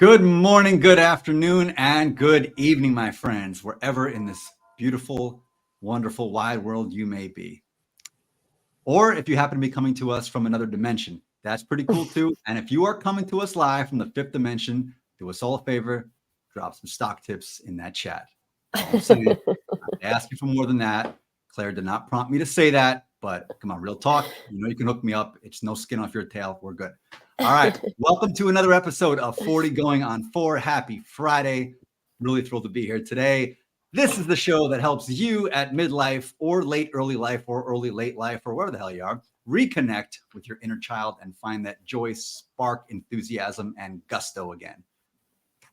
Good morning, good afternoon, and good evening, my friends, wherever in this beautiful, wonderful, wide world you may be. Or if you happen to be coming to us from another dimension, that's pretty cool too. And if you are coming to us live from the fifth dimension, do us all a favor, drop some stock tips in that chat. That's all I'm saying. I ask you for more than that. Claire did not prompt me to say that, but come on, real talk. You know you can hook me up. It's no skin off your tail. We're good. All right. Welcome to another episode of 40 Going on 4. Happy Friday. Really thrilled to be here today. This is the show that helps you at midlife or late early life or early late life or wherever the hell you are reconnect with your inner child and find that joy, spark, enthusiasm, and gusto again.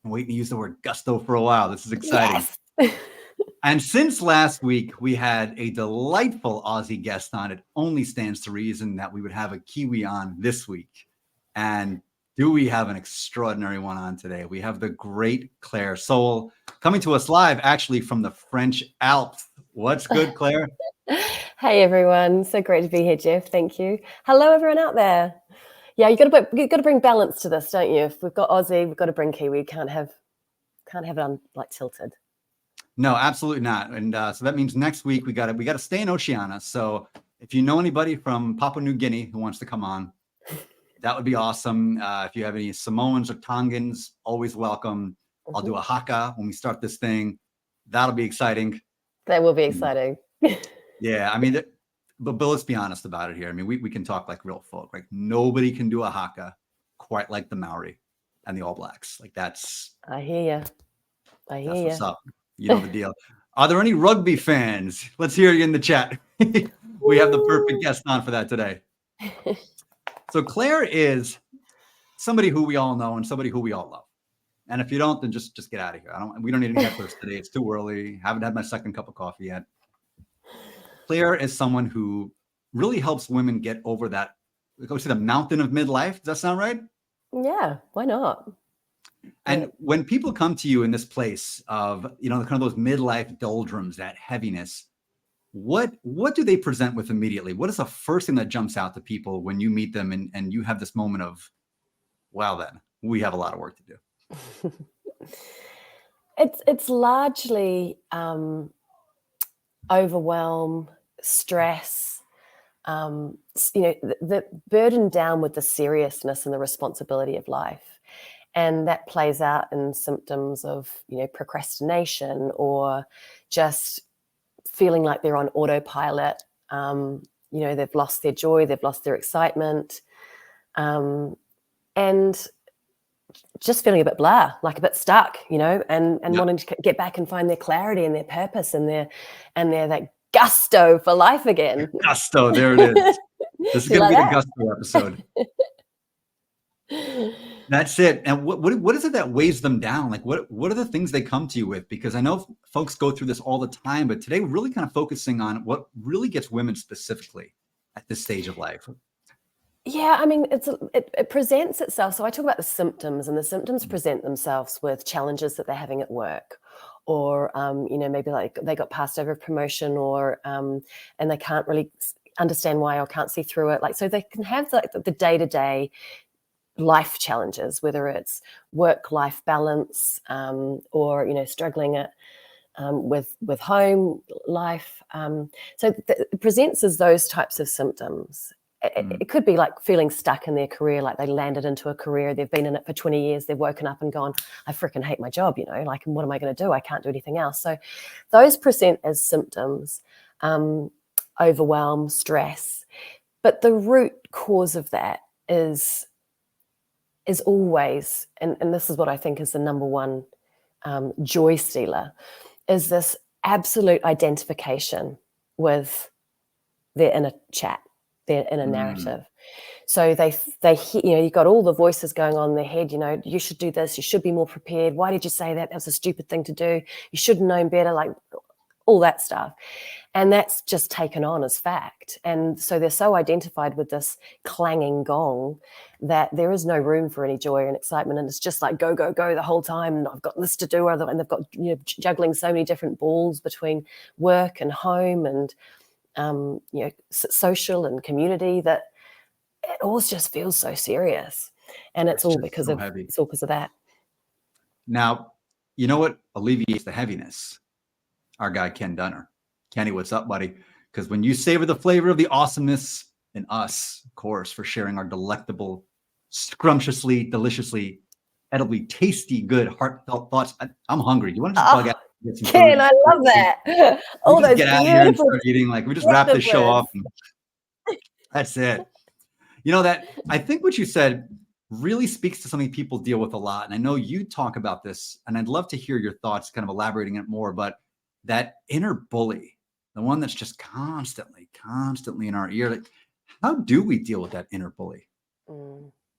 I'm waiting to use the word gusto for a while. This is exciting. Yes. And since last week, we had a delightful Aussie guest on. It only stands to reason that we would have a Kiwi on this week. And do we have an extraordinary one on today? We have the great Claire Sewell coming to us live, actually from the French Alps. What's good, Claire? Hey everyone, so great to be here, Jeff. Thank you. Hello everyone out there. Yeah, you got to bring balance to this, don't you? If we've got Aussie, we've got to bring Kiwi. Can't have it on like tilted. No, absolutely not. And so that means next week we got to stay in Oceania. So if you know anybody from Papua New Guinea who wants to come on, that would be awesome. If you have any Samoans or Tongans, always welcome. I'll do a haka when we start this thing. That'll be exciting. That will be exciting. Yeah, I mean, but let's be honest about it here. I mean, we can talk like real folk. Like nobody can do a haka quite like the Maori and the All Blacks. Like that's. I hear you. That's what's up. You know the deal. Are there any rugby fans? Let's hear you in the chat. We have the perfect guest on for that today. So Claire is somebody who we all know and somebody who we all love. And if you don't, then just get out of here. We don't need any hecklers today. It's too early. Haven't had my second cup of coffee yet. Claire is someone who really helps women get over that, go to the mountain of midlife. Does that sound right? Yeah, why not? And when people come to you in this place of, kind of those midlife doldrums, that heaviness, what do they present with immediately? What is the first thing that jumps out to people when you meet them and you have this moment of, well, then we have a lot of work to do? It's largely overwhelm, stress, the burden down with the seriousness and the responsibility of life. And that plays out in symptoms of, procrastination or just feeling like they're on autopilot. They've lost their joy, they've lost their excitement, and just feeling a bit blah, like a bit stuck, and wanting to get back and find their clarity and their purpose and their that gusto for life again. Gusto, there it is. This is going to be the gusto episode. That's it. And what is it that weighs them down? Like what are the things they come to you with? Because I know folks go through this all the time, but today we're really kind of focusing on what really gets women specifically at this stage of life. Yeah, I mean, it presents itself. So I talk about the symptoms, and the symptoms present themselves with challenges that they're having at work, or maybe like they got passed over a promotion, or and they can't really understand why or can't see through it. Like, so they can have like the day-to-day life challenges, whether it's work-life balance, or struggling with home life. So it presents as those types of symptoms. It could be like feeling stuck in their career, like they landed into a career, they've been in it for 20 years, they've woken up and gone, I freaking hate my job, like, what am I going to do? I can't do anything else. So those present as symptoms, overwhelm, stress. But the root cause of that is always, and this is what I think is the number one joy stealer, is this absolute identification with their inner chat, their inner narrative. So they you've got all the voices going on in their head, you should do this, you should be more prepared. Why did you say that? That was a stupid thing to do. You should have known better, like all that stuff. And that's just taken on as fact. And so they're so identified with this clanging gong that there is no room for any joy and excitement. And it's just like, go, go, go the whole time. And I've got this to do. And they've got, juggling so many different balls between work and home and, social and community, that it all just feels so serious. And it's all because of that. Now, you know what alleviates the heaviness? Our guy, Ken Dunner. Kenny, what's up, buddy? Because when you savor the flavor of the awesomeness in us, of course, for sharing our delectable, scrumptiously, deliciously, edibly tasty, good, heartfelt thoughts. I'm hungry. You want to just bug out and get some Ken, food? I love that. We All just those get out of here and beautiful start eating. Like we just wrap this show words. up. And that's it. You know, that I think what you said really speaks to something people deal with a lot. And I know you talk about this, and I'd love to hear your thoughts, kind of elaborating it more. But that inner bully, the one that's just constantly in our ear, like, how do we deal with that inner bully?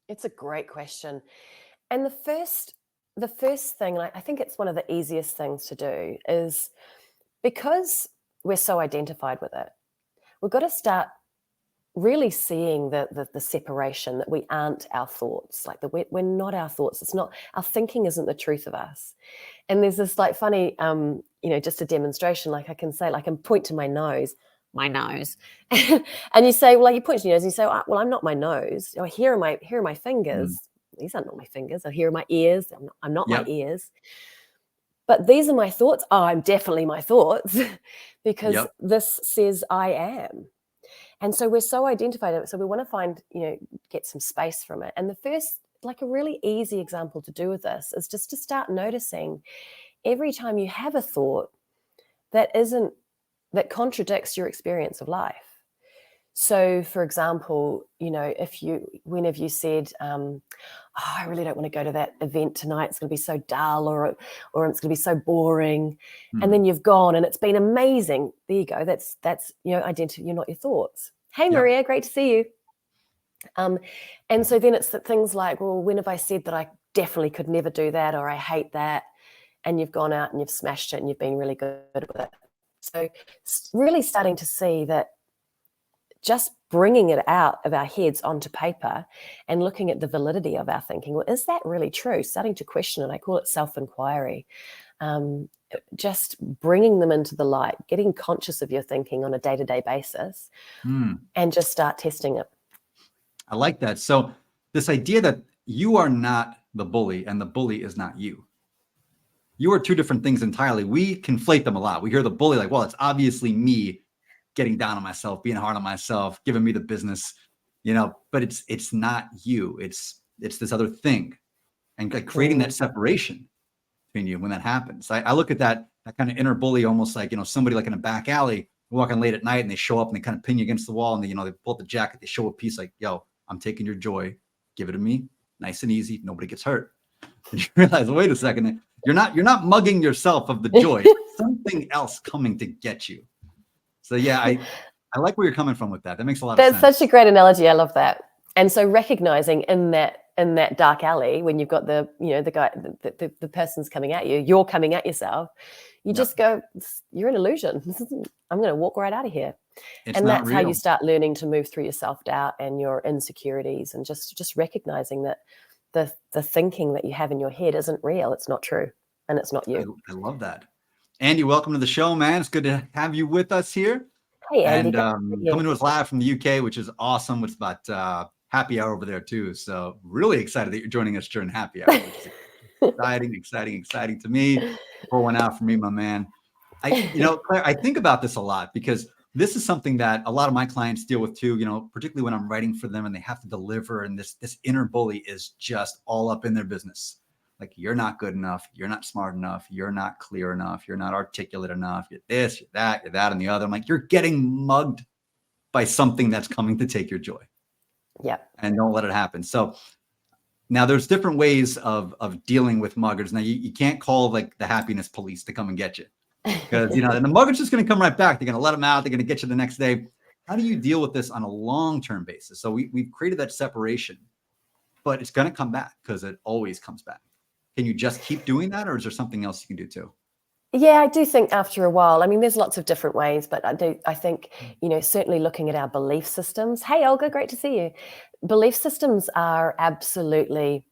It's a great question. And the first thing, and I think it's one of the easiest things to do, is because we're so identified with it, we've got to start really seeing the separation, that we aren't our thoughts, like that we're not our thoughts. It's not, our thinking isn't the truth of us. And there's this like funny, just a demonstration, like I can say, like I can point to my nose, and you say, well, like you point to your nose and you say, well, I'm not my nose. Or here are my fingers. These aren't my fingers. Or here are my ears. I'm not my ears. But these are my thoughts. Oh, I'm definitely my thoughts because this says I am. And so we're so identified. So we want to find, get some space from it. And the first, like a really easy example to do with this is just to start noticing every time you have a thought that contradicts your experience of life. So, for example, whenever you said, I really don't want to go to that event tonight, it's going to be so dull, or it's going to be so boring, and then you've gone and it's been amazing. There you go. That's identity. You're not your thoughts. Hey, Maria, great to see you. And so then it's things like, well, when have I said that I definitely could never do that, or I hate that, and you've gone out and you've smashed it and you've been really good with it. So really starting to see that just bringing it out of our heads onto paper and looking at the validity of our thinking. Well, is that really true? Starting to question it. I call it self-inquiry. Just bringing them into the light, getting conscious of your thinking on a day-to-day basis, and just start testing it. I like that. So this idea that you are not the bully and the bully is not you. You are two different things entirely. We conflate them a lot. We hear the bully like, well, it's obviously me getting down on myself, being hard on myself, giving me the business, but it's not you. It's this other thing. And like creating that separation between you when that happens. I look at that kind of inner bully almost like, somebody like in a back alley walking late at night and they show up and they kind of pin you against the wall and they pull up the jacket, they show a piece like, yo, I'm taking your joy, give it to me, nice and easy, nobody gets hurt. And you realize, wait a second, you're not mugging yourself of the joy, something else coming to get you. So yeah, I like where you're coming from with that. That makes a lot of sense. That's such a great analogy. I love that. And so recognizing in that dark alley, when you've got the guy, the person's coming at you, you're coming at yourself, you just go, you're an illusion. I'm going to walk right out of here. And that's how you start learning to move through your self-doubt and your insecurities, and just recognizing that the thinking that you have in your head isn't real. It's not true. And it's not you. I love that. Andy, welcome to the show, man. It's good to have you with us here. Hey, Andy. And coming to us live from the UK, which is awesome. It's about happy hour over there too. So really excited that you're joining us during happy hour, which is exciting to me. Pour one out for me, my man. Claire, I think about this a lot because this is something that a lot of my clients deal with too, particularly when I'm writing for them and they have to deliver. And this inner bully is just all up in their business. Like, you're not good enough. You're not smart enough. You're not clear enough. You're not articulate enough. You're this, you're that, and the other. I'm like, you're getting mugged by something that's coming to take your joy. Yeah. And don't let it happen. So now there's different ways of dealing with muggers. Now you can't call like the happiness police to come and get you, because, and the mugger's just going to come right back. They're going to let them out. They're going to get you the next day. How do you deal with this on a long-term basis? So we've created that separation, but it's going to come back because it always comes back. Can you just keep doing that, or is there something else you can do too? Yeah, I do think after a while, I mean, there's lots of different ways, but I think, certainly looking at our belief systems. Hey, Olga, great to see you. Belief systems are absolutely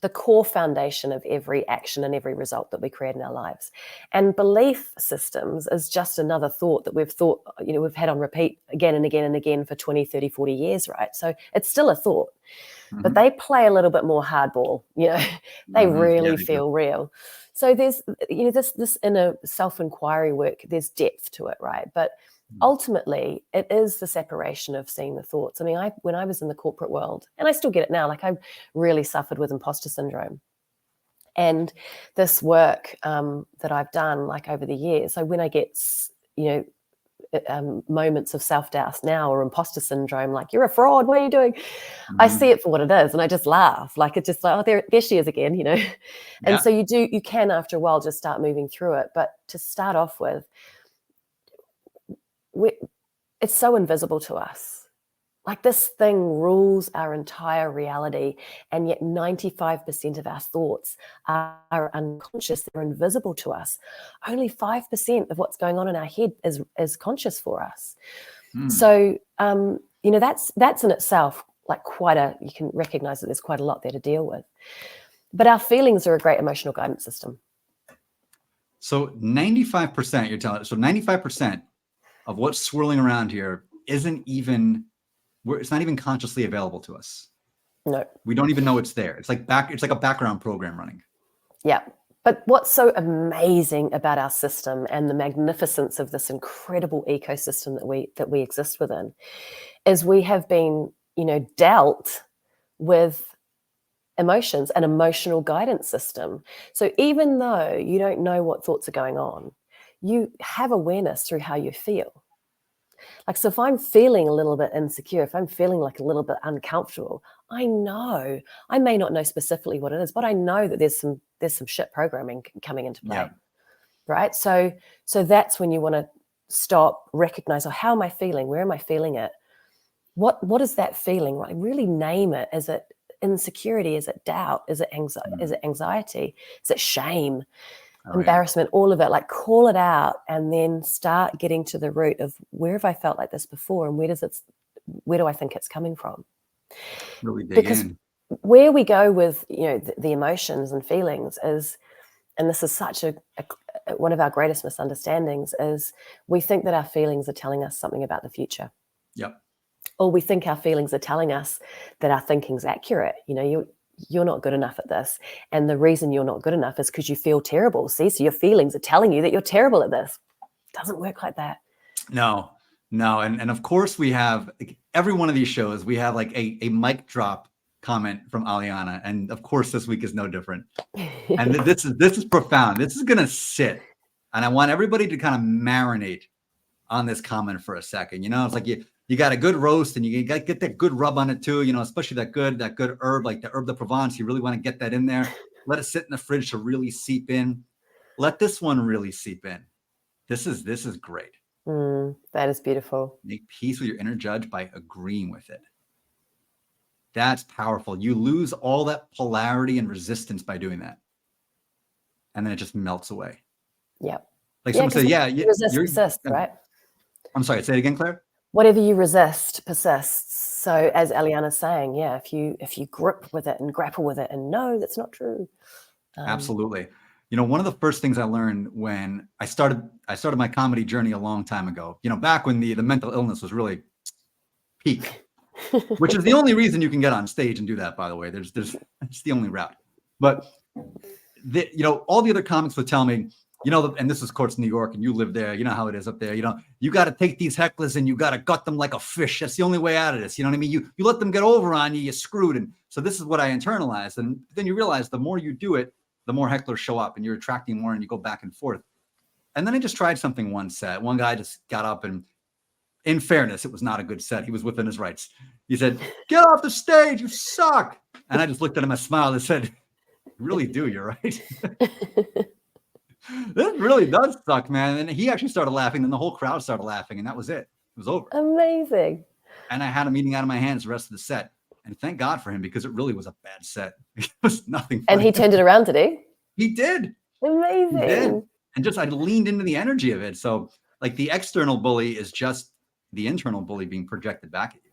the core foundation of every action and every result that we create in our lives. And belief systems is just another thought that we've had on repeat again and again and again for 20, 30, 40 years, right? So it's still a thought, but they play a little bit more hardball, they really feel real. So there's, this inner self-inquiry work, there's depth to it, right? But ultimately, it is the separation of seeing the thoughts. I mean, when I was in the corporate world, and I still get it now, like I really suffered with imposter syndrome. And this work that I've done, like over the years, so when I get, moments of self-doubt now or imposter syndrome, like, you're a fraud, what are you doing? I see it for what it is, and I just laugh. Like, it's just like, oh, there she is again, And so you can, after a while, just start moving through it. But to start off with, it's so invisible to us. Like, this thing rules our entire reality, and yet 95% of our thoughts are unconscious. They're invisible to us. Only 5% of what's going on in our head is conscious for us. So, that's in itself like you can recognize that there's quite a lot there to deal with. But our feelings are a great emotional guidance system. So 95%, you're telling us, so 95% of what's swirling around here it's not even consciously available to us. No. We don't even know it's there. It's like a background program running. Yeah. But what's so amazing about our system and the magnificence of this incredible ecosystem that we exist within is we have been, dealt with emotions, an emotional guidance system. So even though you don't know what thoughts are going on, you have awareness through how you feel. Like, so if I'm feeling a little bit insecure, if I'm feeling like a little bit uncomfortable, I may not know specifically what it is, but I know that there's some shit programming coming into play, right? So that's when you want to stop, recognize, how am I feeling? Where am I feeling it? What is that feeling? Right? Really name it. Is it insecurity? Is it doubt? Is it anxiety? Is it anxiety? Is it shame? Embarrassment, all of it, like, call it out, and then start getting to the root of, where have I felt like this before, and where do I think it's coming from? Really dig in. Where we go with the emotions and feelings is, and this is such one of our greatest misunderstandings, is we think that our feelings are telling us something about the future. Yep. Or we think our feelings are telling us that our thinking's accurate. You're not good enough at this. And the reason you're not good enough is because you feel terrible. See, so your feelings are telling you that you're terrible at this. It doesn't work like that. No. And of course we have, every one of these shows, we have like a mic drop comment from Aliana. And of course this week is no different. And this is profound. This is going to sit. And I want everybody to kind of marinate on this comment for a second. It's like you got a good roast, and you got to get that good rub on it too, especially that good herb, like the herb de Provence. You really want to get that in there. Let it sit in the fridge to really seep in. Let this one really seep in. This is great. That is beautiful. Make peace with your inner judge by agreeing with it. That's powerful. You lose all that polarity and resistance by doing that. And then it just melts away. Yep. Like someone said, resist, right? I'm sorry, say it again, Claire. Whatever you resist persists. So as Aliana's saying, if you grip with it and grapple with it and no, that's not true. Absolutely. One of the first things I learned when I started my comedy journey a long time ago, back when the mental illness was really peak, which is the only reason you can get on stage and do that, by the way. It's the only route. But all the other comics would tell me, and this is, of course, New York, and you live there. You know how it is up there. You got to take these hecklers and you got to gut them like a fish. That's the only way out of this. You know what I mean? You let them get over on you, you're screwed. And so this is what I internalized. And then you realize the more you do it, the more hecklers show up, and you're attracting more, and you go back and forth. And then I just tried something one set. One guy just got up, and in fairness, it was not a good set. He was within his rights. He said, "Get off the stage, you suck." And I just looked at him, I smiled, and said, "You really do, you're right." This really does suck, man. And he actually started laughing, and the whole crowd started laughing, and that was it. It was over. Amazing. And I had him eating out of my hands the rest of the set. And thank God for him, because it really was a bad set. It was nothing funny. And he turned it around, did he? He did. Amazing. He did. And just I leaned into the energy of it. So like the external bully is just the internal bully being projected back at you.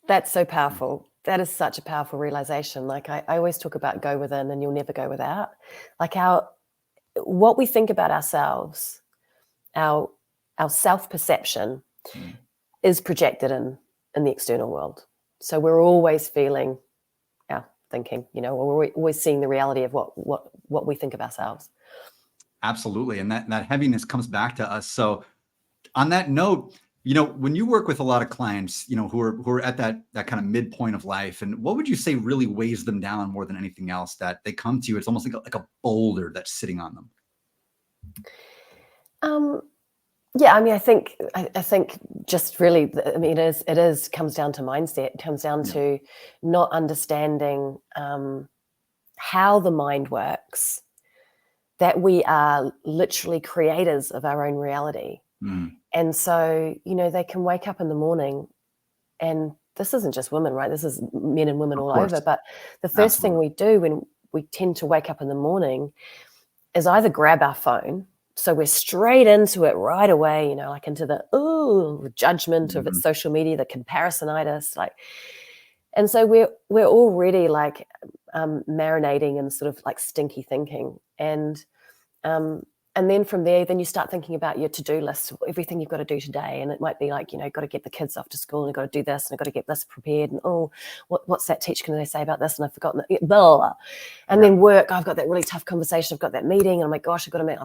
That's so powerful. that is such a powerful realization. Like I always talk about go within and you'll never go without. Like what we think about ourselves, our self-perception is projected in the external world. So we're always feeling our thinking, or we're always seeing the reality of what we think of ourselves. Absolutely. And that heaviness comes back to us. So on that note, when you work with a lot of clients, who are at that kind of midpoint of life, and what would you say really weighs them down more than anything else, that they come to you, it's almost like a boulder that's sitting on them? Yeah, I mean, I think just really, I mean, it comes down to mindset. It comes down to not understanding how the mind works, that we are literally creators of our own reality. And so, they can wake up in the morning, and this isn't just women, right? This is men and women all over. But the first thing we do when we tend to wake up in the morning is either grab our phone. So we're straight into it right away, like into the judgment of its social media, the comparisonitis, and so we're already like marinating in sort of like stinky thinking, and then from there, then you start thinking about your to-do list, everything you've got to do today, and it might be like, got to get the kids off to school, and I've got to do this, and I've got to get this prepared, and what's that teacher going to say about this, and I've forgotten it, blah, blah. And then work, I've got that really tough conversation, I've got that meeting, and I'm like, gosh, I've got to make.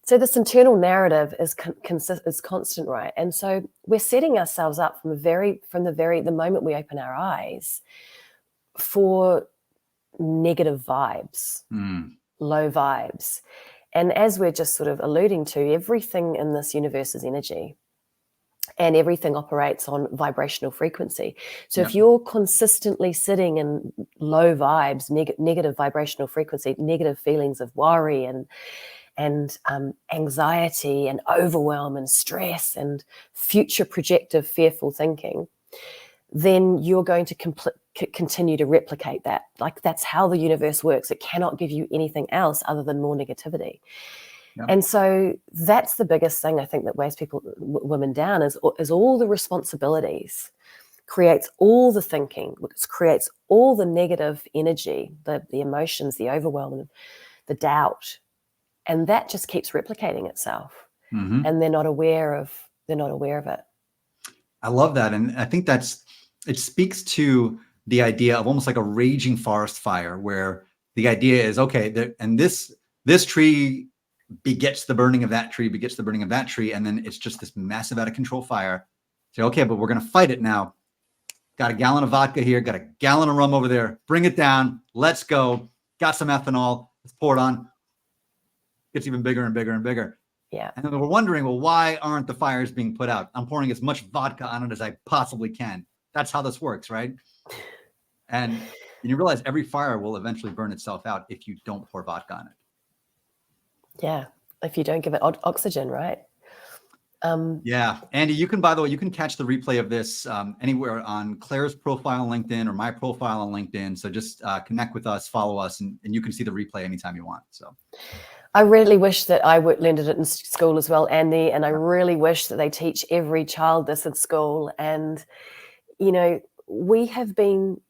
So this internal narrative is constant, right? And so we're setting ourselves up from the moment we open our eyes for negative vibes, low vibes. And as we're just sort of alluding to, everything in this universe is energy, and everything operates on vibrational frequency. So if you're consistently sitting in low vibes, negative vibrational frequency, negative feelings of worry and anxiety and overwhelm and stress and future projective fearful thinking, then you're going to continue to replicate that. Like, that's how the universe works. It cannot give you anything else other than more negativity. And so that's the biggest thing I think that weighs women down is all the responsibilities, creates all the thinking, creates all the negative energy, the emotions, the overwhelm, the doubt. And that just keeps replicating itself, and they're not aware of it. I love that. And I think it speaks to the idea of almost like a raging forest fire, where the idea is, okay, and this tree begets the burning of that tree, begets the burning of that tree. And then it's just this massive out of control fire. So, okay, but we're going to fight it now. Got a gallon of vodka here, got a gallon of rum over there. Bring it down. Let's go. Got some ethanol. Let's pour it on. Gets even bigger and bigger and bigger. Yeah. And then we're wondering, well, why aren't the fires being put out? I'm pouring as much vodka on it as I possibly can. That's how this works, right? And you realize every fire will eventually burn itself out if you don't pour vodka on it. Yeah. If you don't give it oxygen, right? Yeah. Andy, by the way, you can catch the replay of this anywhere on Claire's profile on LinkedIn or my profile on LinkedIn. So just connect with us, follow us, and you can see the replay anytime you want. So I really wish that I learned it in school as well, Andy, and I really wish that they teach every child this in school. And, we have been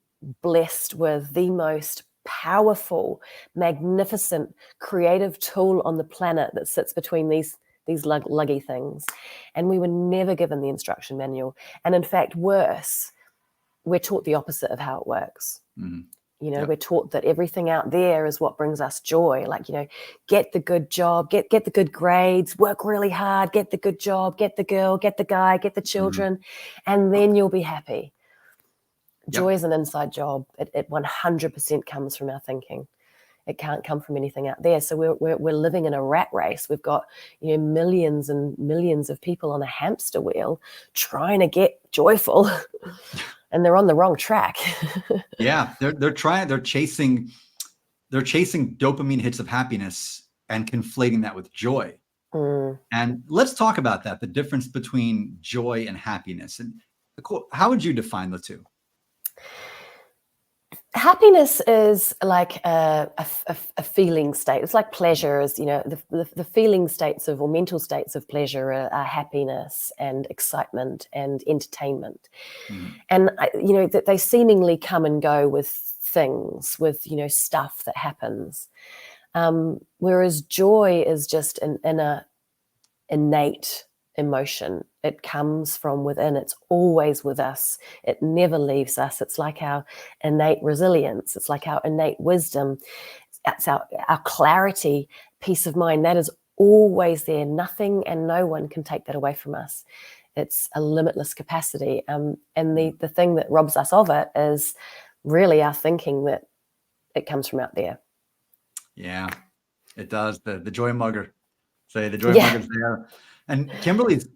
blessed with the most powerful, magnificent, creative tool on the planet that sits between these luggy things. And we were never given the instruction manual. And in fact, worse, we're taught the opposite of how it works. We're taught that everything out there is what brings us joy. Like, get the good job, get the good grades, work really hard, get the good job, get the girl, get the guy, get the children, and then you'll be happy. Joy is an inside job. It 100% comes from our thinking. It can't come from anything out there. So we're living in a rat race. We've got millions and millions of people on a hamster wheel trying to get joyful. And they're on the wrong track. Yeah, they're chasing dopamine hits of happiness and conflating that with joy. And let's talk about that, the difference between joy and happiness. And how would you define the two? Happiness is like a feeling state. It's like pleasure is, the feeling states of, or mental states of pleasure are happiness and excitement and entertainment. And, that they seemingly come and go with things, with, stuff that happens. Whereas joy is just an inner, innate emotion. It comes from within. It's always with us. It never leaves us. It's like our innate resilience. It's like our innate wisdom. It's our clarity, peace of mind. That is always there. Nothing and no one can take that away from us. It's a limitless capacity. And the thing that robs us of it is really our thinking that it comes from out there. Yeah, it does. The joy mugger. Say the joy mugger's there. And Kimberly's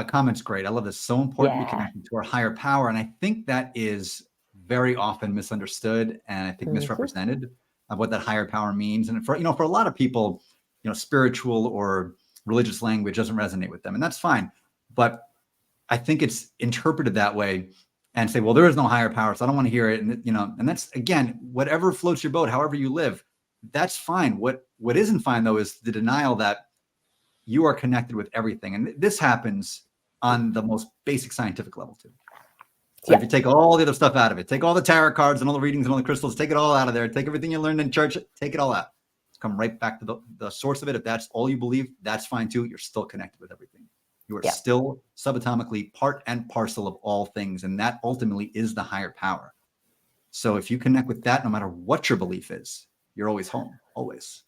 comment's great. I love this. So important to be connected to our higher power. And I think that is very often misunderstood and I think misrepresented of what that higher power means. And for a lot of people, spiritual or religious language doesn't resonate with them. And that's fine. But I think it's interpreted that way and say, well, there is no higher power, so I don't want to hear it. And, and that's, again, whatever floats your boat, however you live, that's fine. What isn't fine, though, is the denial that you are connected with everything. And this happens on the most basic scientific level, too. So if you take all the other stuff out of it, take all the tarot cards and all the readings and all the crystals, take it all out of there, take everything you learned in church, take it all out. Come right back to the source of it. If that's all you believe, that's fine, too. You're still connected with everything. You are still subatomically part and parcel of all things. And that ultimately is the higher power. So if you connect with that, no matter what your belief is, you're always home, always.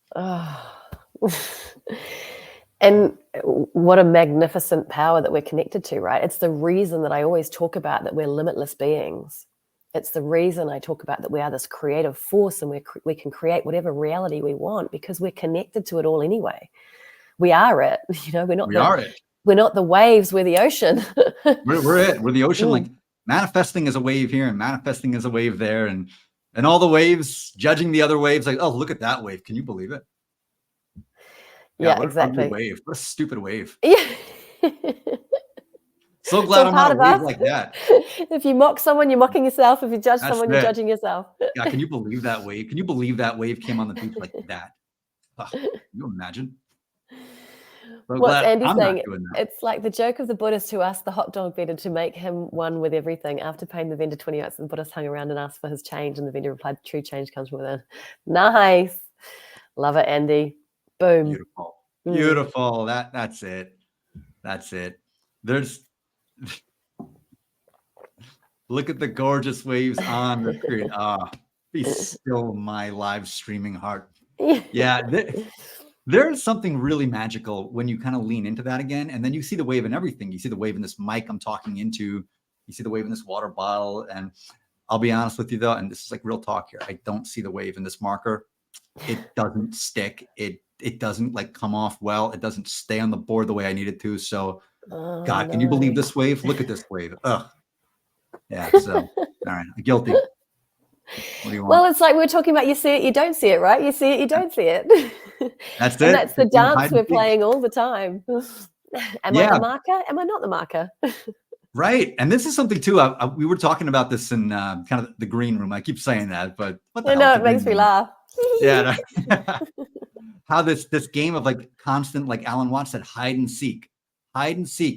And what a magnificent power that we're connected to, right? It's the reason that I always talk about that we're limitless beings. It's the reason I talk about that we are this creative force and we can create whatever reality we want because we're connected to it all anyway. We are it. We're not the waves, we're the ocean. we're it. We're the ocean. Like manifesting is a wave here and manifesting is a wave there. And all the waves judging the other waves like, oh, look at that wave. Can you believe it? Yeah, exactly. Wave. What a stupid wave. Yeah. So glad I'm not a wave like that. If you mock someone, you're mocking yourself. If you judge someone, you're judging yourself. Yeah, can you believe that wave? Can you believe that wave came on the beach like that? Oh, can you imagine? So what's Andy saying? It's like the joke of the Buddhist who asked the hot dog vendor to make him one with everything. After paying the vendor 20 bucks, the Buddhist hung around and asked for his change, and the vendor replied, "True change comes from within." Nice, love it, Andy. Boom. Beautiful. That's it. There's look at the gorgeous waves on the screen. Be still, my live streaming heart. Yeah. There's something really magical when you kind of lean into that again, and then you see the wave in everything. You see the wave in this mic I'm talking into. You see the wave in this water bottle. And I'll be honest with you, though, and this is like real talk here. I don't see the wave in this marker. It doesn't stick. It doesn't like come off well. It doesn't stay on the board the way I need it to. So, God, can you believe this wave? Look at this wave. Ugh. Yeah. So, all right, guilty. What do you want? Well, it's like we're talking about you see it, you don't see it, right? You see it, you don't see it. That's it. And that's the dance we're playing all the time. Am I the marker? Am I not the marker? Right. And this is something too. We were talking about this in kind of the green room. I keep saying that, but what the hell? I know, it makes me laugh. Yeah. How this game of like constant, like Alan Watts said, hide and seek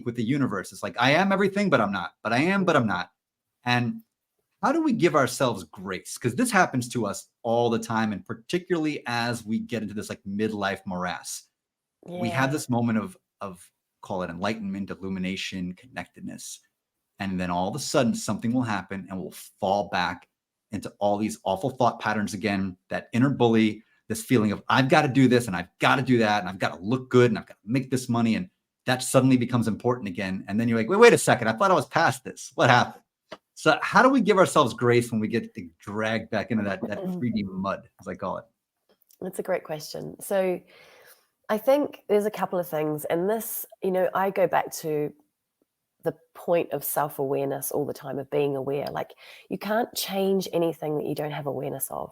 with the universe. It's like, I am everything, but I'm not. But I am, but I'm not. And how do we give ourselves grace? Because this happens to us all the time, and particularly as we get into this like midlife morass. Yeah. We have this moment of call it enlightenment, illumination, connectedness. And then all of a sudden something will happen and we'll fall back into all these awful thought patterns again, that inner bully, this feeling of I've got to do this and I've got to do that and I've got to look good and I've got to make this money. And that suddenly becomes important again. And then you're like, wait a second. I thought I was past this. What happened? So how do we give ourselves grace when we get dragged back into that 3D mud, as I call it? That's a great question. So I think there's a couple of things. And this, I go back to the point of self-awareness all the time, of being aware. Like, you can't change anything that you don't have awareness of.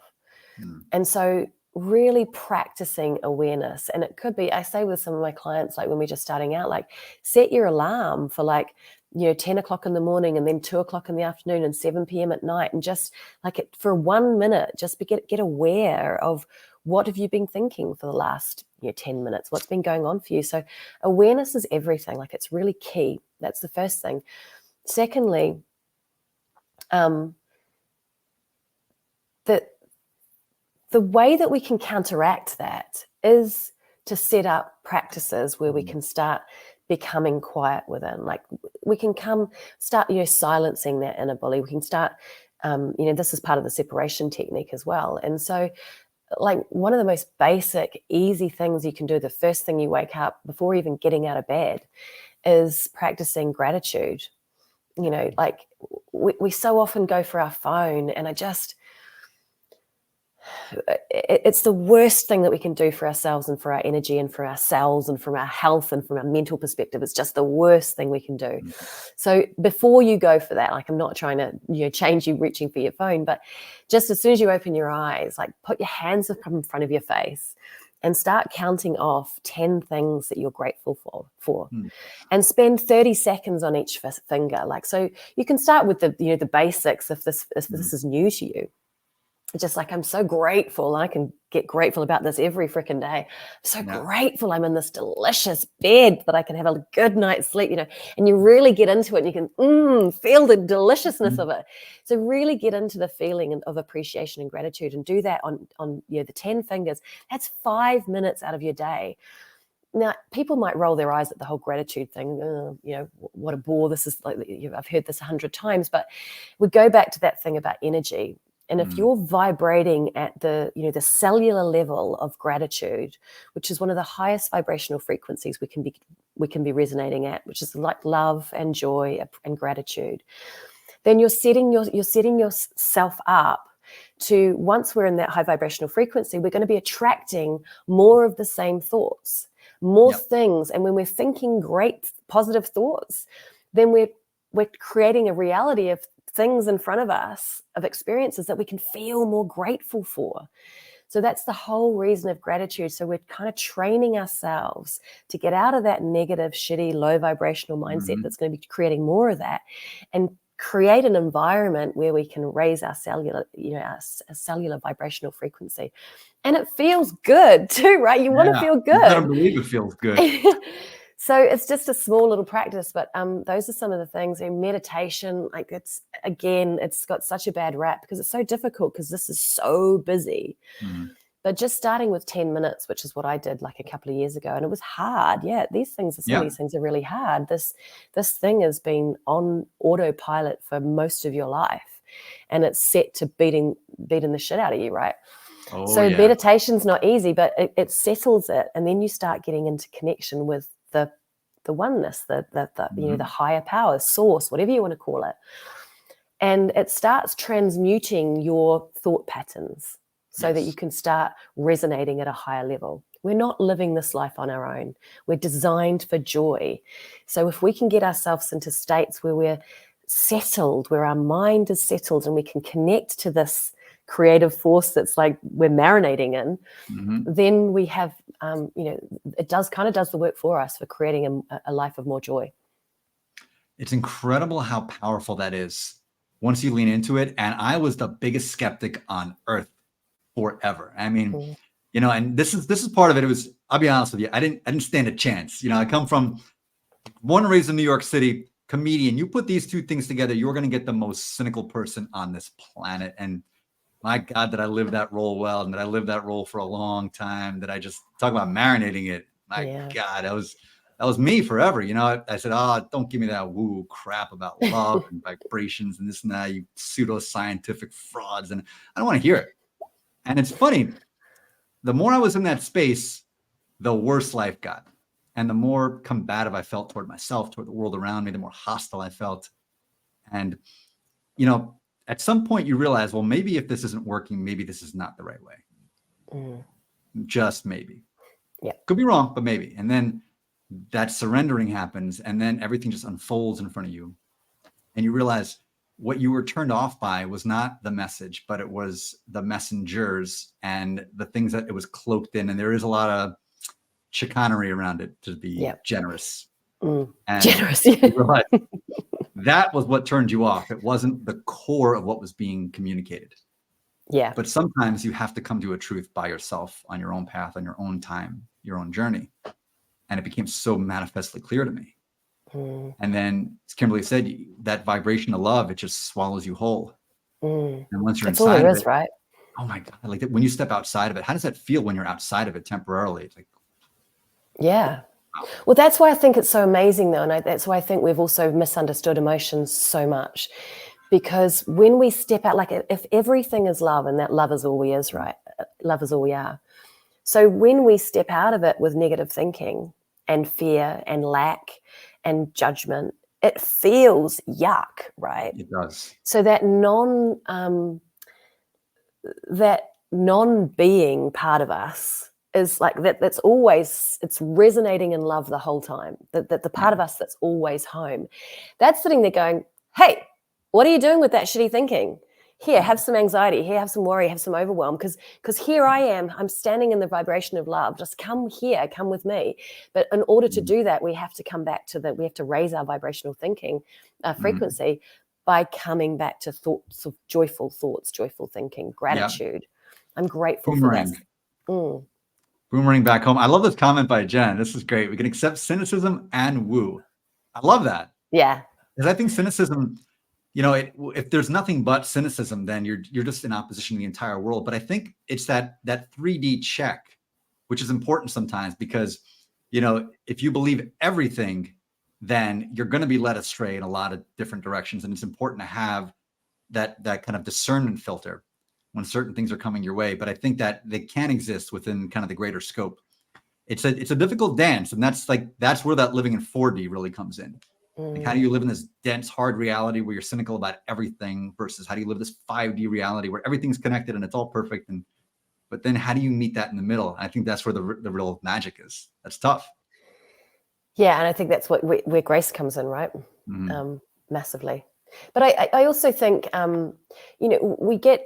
And so really practicing awareness. And it could be, I say with some of my clients, like when we're just starting out, like set your alarm for like, 10 o'clock in the morning and then 2 o'clock in the afternoon and 7 p.m. at night. And just like it for 1 minute, just get aware of what have you been thinking for the last 10 minutes? What's been going on for you? So awareness is everything. Like it's really key. That's the first thing. Secondly, the way that we can counteract that is to set up practices where we can start becoming quiet within. Like we can start silencing that inner bully. We can start this is part of the separation technique as well. And so like one of the most basic easy things you can do the first thing you wake up before even getting out of bed is practicing gratitude. Like we so often go for our phone, and it's the worst thing that we can do for ourselves and for our energy and for our cells and from our health and from our mental perspective. It's just the worst thing we can do. So before you go for that, like I'm not trying to change you reaching for your phone, but just as soon as you open your eyes, like put your hands up in front of your face and start counting off 10 things that you're grateful for and spend 30 seconds on each finger. Like, so you can start with the basics if this is new to you. Just like, I'm so grateful. I can get grateful about this every freaking day. I'm so grateful I'm in this delicious bed that I can have a good night's sleep, and you really get into it and you can feel the deliciousness of it. So really get into the feeling of appreciation and gratitude and do that on the 10 fingers. That's 5 minutes out of your day. Now, people might roll their eyes at the whole gratitude thing. What a bore. This is like, I've heard this 100 times, but we go back to that thing about energy. And if you're vibrating at the cellular level of gratitude, which is one of the highest vibrational frequencies we can be resonating at, which is like love and joy and gratitude, then you're setting yourself up to, once we're in that high vibrational frequency, we're going to be attracting more of the same thoughts, more things. And when we're thinking great positive thoughts, then we're creating a reality of things in front of us, of experiences that we can feel more grateful for. So that's the whole reason of gratitude. So we're kind of training ourselves to get out of that negative, shitty, low vibrational mindset that's going to be creating more of that, and create an environment where we can raise our cellular, our cellular vibrational frequency. And it feels good too, right? You want to feel good. I don't believe it feels good. So it's just a small little practice, but those are some of the things. And meditation, like it's got such a bad rap because it's so difficult because this is so busy. But just starting with 10 minutes, which is what I did like a couple of years ago, and it was hard. Yeah, these things are really hard. This thing has been on autopilot for most of your life, and it's set to beating the shit out of you, right? Meditation's not easy, but it settles it, and then you start getting into connection with the oneness, the higher power, source, whatever you want to call it. And it starts transmuting your thought patterns so that you can start resonating at a higher level. We're not living this life on our own. We're designed for joy. So if we can get ourselves into states where we're settled, where our mind is settled, and we can connect to this creative force that's like we're marinating in, then we have, it does the work for us for creating a life of more joy. It's incredible how powerful that is once you lean into it. And I was the biggest skeptic on earth forever. I mean, and this is part of it. It was, I'll be honest with you, I didn't stand a chance. I come from born and raised in New York City, comedian. You put these two things together, you're going to get the most cynical person on this planet. And my God, did I live that role well? And did I live that role for a long time? Did I just talk about marinating it? My God, that was me forever. I said, don't give me that woo crap about love and vibrations and this and that, you pseudoscientific frauds. And I don't want to hear it. And it's funny, the more I was in that space, the worse life got. And the more combative I felt toward myself, toward the world around me, the more hostile I felt. And, at some point you realize, well, maybe if this isn't working, maybe this is not the right way. Just maybe. Yeah. Could be wrong, but maybe. And then that surrendering happens, and then everything just unfolds in front of you. And you realize what you were turned off by was not the message, but it was the messengers and the things that it was cloaked in. And there is a lot of chicanery around it, to be generous. And generous. you realize that was what turned you off. It wasn't the core of what was being communicated. Yeah. But sometimes you have to come to a truth by yourself, on your own path, on your own time, your own journey. And it became so manifestly clear to me. And then, as Kimberly said, that vibration of love, it just swallows you whole. And once you're inside of it, right? Oh my God, like when you step outside of it, how does that feel when you're outside of it temporarily? It's like, yeah. Well, that's why I think it's so amazing, though. And that's why I think we've also misunderstood emotions so much. Because when we step out, like if everything is love, and that love is all we is, right? Love is all we are. So when we step out of it with negative thinking and fear and lack and judgment, it feels yuck, right? It does. So that non-being part of us is like that. That's always, it's resonating in love the whole time. That the part of us that's always home, that's sitting there going, hey, what are you doing with that shitty thinking? Here, have some anxiety. Here, have some worry. Have some overwhelm. Because here I am. I'm standing in the vibration of love. Just come here. Come with me. But in order to do that, we have to come back to we have to raise our vibrational thinking frequency by coming back to thoughts, joyful thinking, gratitude. Yep. I'm grateful for this. Boomerang back home. I love this comment by Jen. This is great. We can accept cynicism and woo. I love that. Yeah. Because I think cynicism, if there's nothing but cynicism, then you're just in opposition to the entire world. But I think it's that 3D check, which is important sometimes, because, if you believe everything, then you're going to be led astray in a lot of different directions. And it's important to have that kind of discernment filter when certain things are coming your way. But I think that they can exist within kind of the greater scope. It's a difficult dance. And that's where that living in 4D really comes in. Like, how do you live in this dense, hard reality where you're cynical about everything versus how do you live this 5D reality where everything's connected and it's all perfect? But then how do you meet that in the middle? I think that's where the real magic is. That's tough. Yeah. And I think that's where grace comes in, right? Massively. But I also think, we get,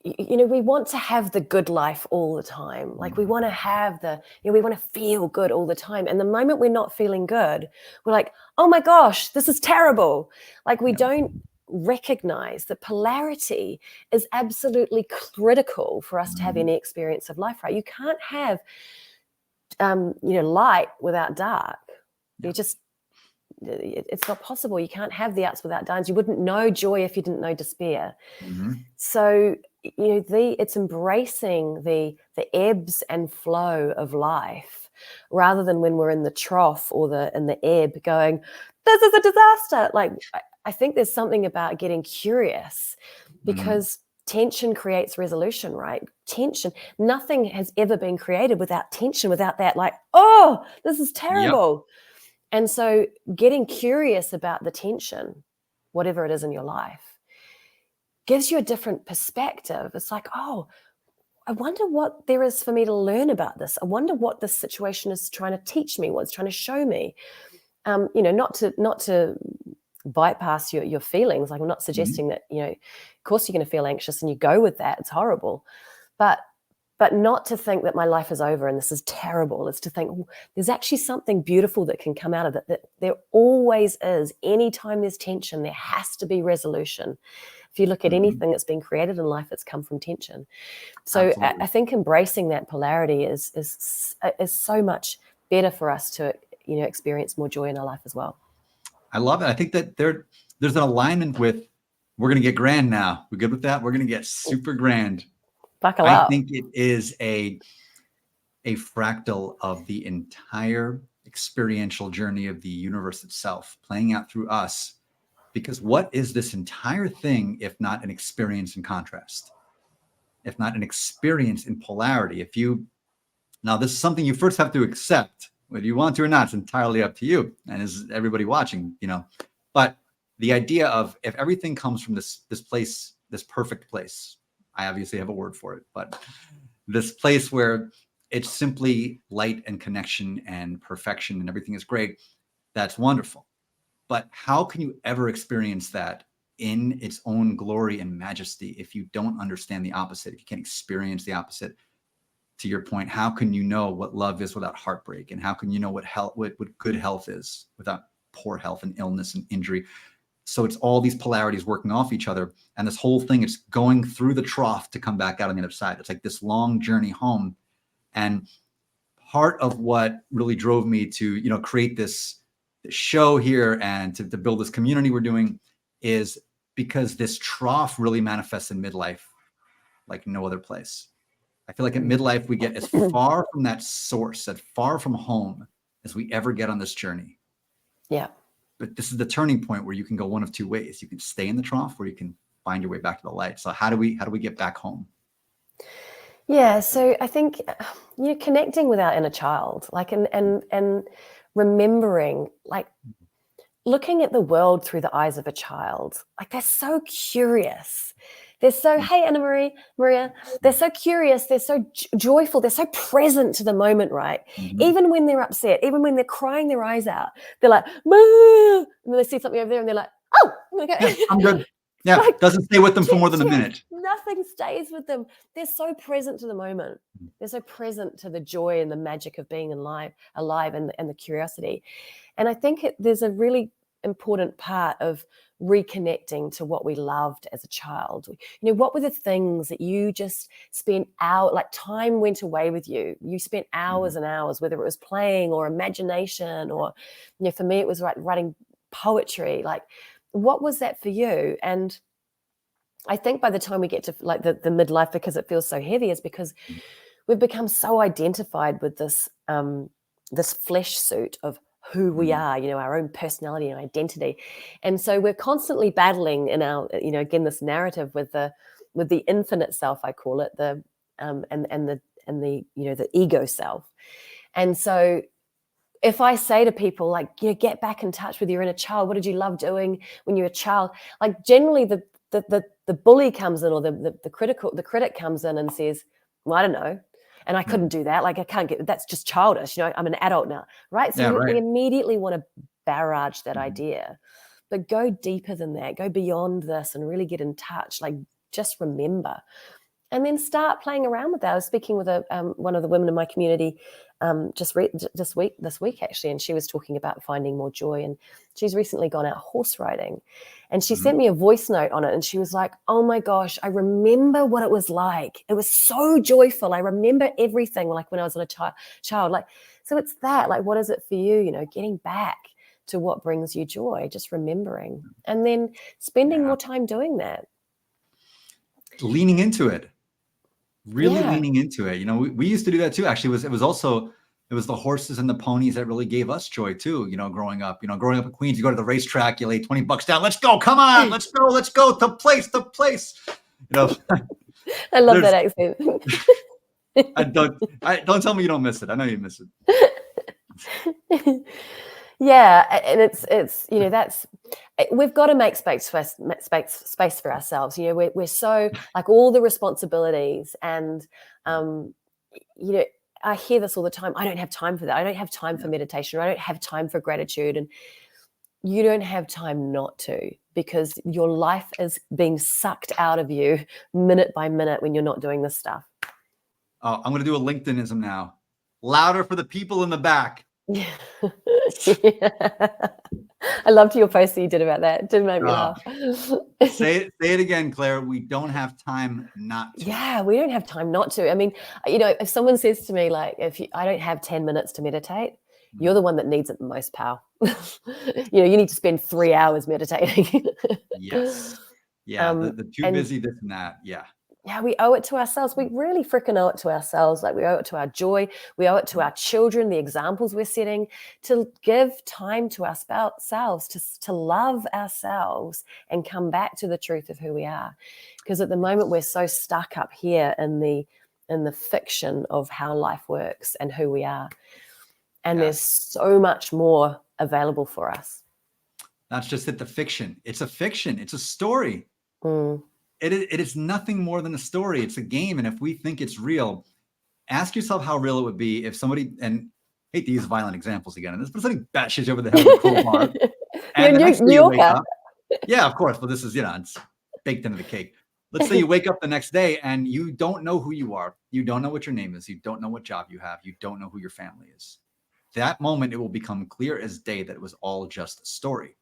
we want to have the good life all the time. Like we want to have we want to feel good all the time. And the moment we're not feeling good, we're like, oh my gosh, this is terrible. Like we don't recognize that polarity is absolutely critical for us to have any experience of life, right? You can't have, light without dark. It's not possible. You can't have the ups without downs. You wouldn't know joy if you didn't know despair. So, it's embracing the ebbs and flow of life rather than when we're in the trough or in the ebb going, this is a disaster. Like, I think there's something about getting curious because tension creates resolution, right? Tension. Nothing has ever been created without tension, without that, like, oh, this is terrible. Yep. And so getting curious about the tension, whatever it is in your life, gives you a different perspective. It's like, oh, I wonder what there is for me to learn about this. I wonder what this situation is trying to teach me, what it's trying to show me. Not to bypass your feelings. Like I'm not suggesting that, of course you're going to feel anxious and you go with that. It's horrible. But not to think that my life is over and this is terrible. It's to think, there's actually something beautiful that can come out of it, that there always is. Anytime there's tension, there has to be resolution. If you look at anything that's been created in life, it's come from tension. So I think embracing that polarity is so much better for us to, experience more joy in our life as well. I love it. I think that there's an alignment with, we're going to get grand now. We're good with that. We're going to get super grand. Buckle up. I think it is a fractal of the entire experiential journey of the universe itself playing out through us. Because what is this entire thing if not an experience in contrast? If not an experience in polarity? Now this is something you first have to accept, whether you want to or not. It's entirely up to you, and is everybody watching, But the idea of, if everything comes from this place, this perfect place, I obviously have a word for it, but this place where it's simply light and connection and perfection and everything is great, that's wonderful. But how can you ever experience that in its own glory and majesty if you don't understand the opposite, if you can't experience the opposite? To your point, how can you know what love is without heartbreak? And how can you know what good health is without poor health and illness and injury? So it's all these polarities working off each other. And this whole thing is going through the trough to come back out on the other side. It's like this long journey home. And part of what really drove me to, create this show here and to build this community we're doing is because this trough really manifests in midlife like no other place. I feel like at midlife, we get as far from that source, as far from home as we ever get on this journey. Yeah. But this is the turning point where you can go one of two ways. You can stay in the trough, or you can find your way back to the light. So how do we get back home? Yeah. So I think you're connecting with our inner child, like, and remembering, like, looking at the world through the eyes of a child. Like, they're so curious. They're so, hey, Maria, they're so curious. They're so joyful. They're so present to the moment, right? Mm-hmm. Even when they're upset, even when they're crying their eyes out, they're like, Moo! And then they see something over there and they're like, oh, yeah, I'm good. Yeah, like, doesn't stay with them for more than a minute. Nothing stays with them. They're so present to the moment. They're so present to the joy and the magic of being alive and the curiosity. And I think there's a really important part of reconnecting to what we loved as a child. What were the things that you just spent out, like time went away with you. You spent hours and hours, whether it was playing or imagination, or, for me, it was writing poetry. Like, what was that for you? And I think by the time we get to like the midlife, because it feels so heavy, is because we've become so identified with this flesh suit of who we are, our own personality and identity. And so we're constantly battling in our, again, this narrative with the infinite self, I call it, the ego self. And so if I say to people, like, get back in touch with your inner child, what did you love doing when you were a child? Like, generally the bully comes in, or the critic comes in and says, well, I don't know. And I couldn't do that. Like, I can't that's just childish. I'm an adult now, right? So we immediately want to barrage that idea, but go deeper than that. Go beyond this and really get in touch. Like, just remember, and then start playing around with that. I was speaking with one of the women in my community this week actually, and she was talking about finding more joy. And she's recently gone out horse riding, and she sent me a voice note on it, and she was like, oh my gosh, I remember what it was like. It was so joyful. I remember everything, like when I was a child. Like, so it's that, like, what is it for you? Getting back to what brings you joy, just remembering, and then spending more time doing that. Leaning into it. Really leaning into it. We used to do that too. Actually, it was the horses and the ponies that really gave us joy too. Growing up in Queens, you go to the racetrack, you lay $20 down. Let's go. Come on. Let's go to place. I love that accent. Don't tell me you don't miss it. I know you miss it. Yeah. And it's, we've got to make space for ourselves. We're so, like, all the responsibilities, and, I hear this all the time. I don't have time for that. I don't have time for meditation. Or I don't have time for gratitude. And you don't have time not to, because your life is being sucked out of you minute by minute when you're not doing this stuff. Oh, I'm going to do a LinkedInism now. Louder for the people in the back. Yeah. I loved your post that you did about that. It did make me laugh. Say it again, Claire. We don't have time not to. Yeah, we don't have time not to. I mean, if someone says to me, like, I don't have 10 minutes to meditate, you're the one that needs it the most, pal. You need to spend 3 hours meditating. Yes. Yeah. The too busy, this and that. Yeah. Yeah, we owe it to ourselves. We really freaking owe it to ourselves. Like, we owe it to our joy. We owe it to our children, the examples we're setting, to give time to ourselves, to love ourselves and come back to the truth of who we are. Because at the moment, we're so stuck up here in the fiction of how life works and who we are. And there's so much more available for us. That's just it, the fiction. It's a fiction. It's a story. It is nothing more than a story. It's a game. And if we think it's real, ask yourself how real it would be if somebody, and I hate to use violent examples again, but somebody bashes over the head with a crowbar And the New next day you wake Yorker. up. Yeah, of course. Well, this is, it's baked into the cake. Let's say you wake up the next day and you don't know who you are. You don't know what your name is. You don't know what job you have. You don't know who your family is. That moment, it will become clear as day that it was all just a story.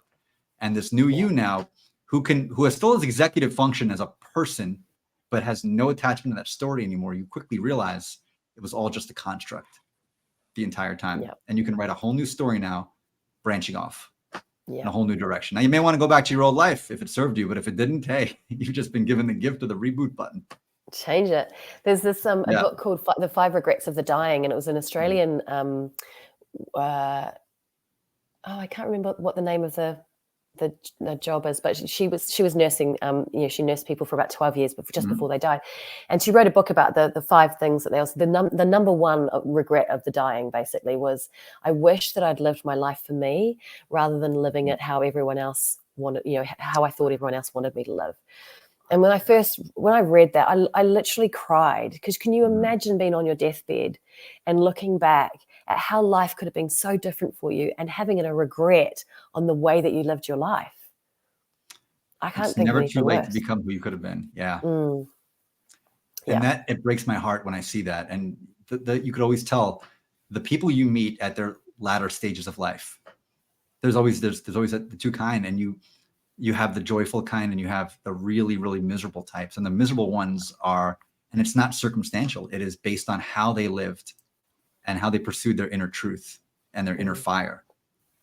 And this new you now, who has still his executive function as a person, but has no attachment to that story anymore, you quickly realize it was all just a construct the entire time. Yep. And you can write a whole new story now, branching off in a Yeah. whole new direction. Now, you may want to go back to your old life if it served you, but if it didn't, hey, you've just been given the gift of the reboot button. Change it. There's this a book called The 5 Regrets of the Dying, and it was an Australian I can't remember what the name of the job is, but she was nursing. She nursed people for about 12 years before they died, and she wrote a book about the 5 things that they also. The number one regret of the dying basically was, I wish that I'd lived my life for me rather than living it how everyone else wanted. How I thought everyone else wanted me to live. And when I read that, I literally cried, because can you imagine being on your deathbed and looking back at how life could have been so different for you and having a regret on the way that you lived your life? I can't think of anything worse. It's never too late to become who you could have been. Yeah. And that, it breaks my heart when I see that. And you could always tell the people you meet at their latter stages of life. There's always the two kind, and you have the joyful kind and you have the really, really miserable types. And the miserable ones are, and it's not circumstantial, it is based on how they lived and how they pursued their inner truth and their inner fire.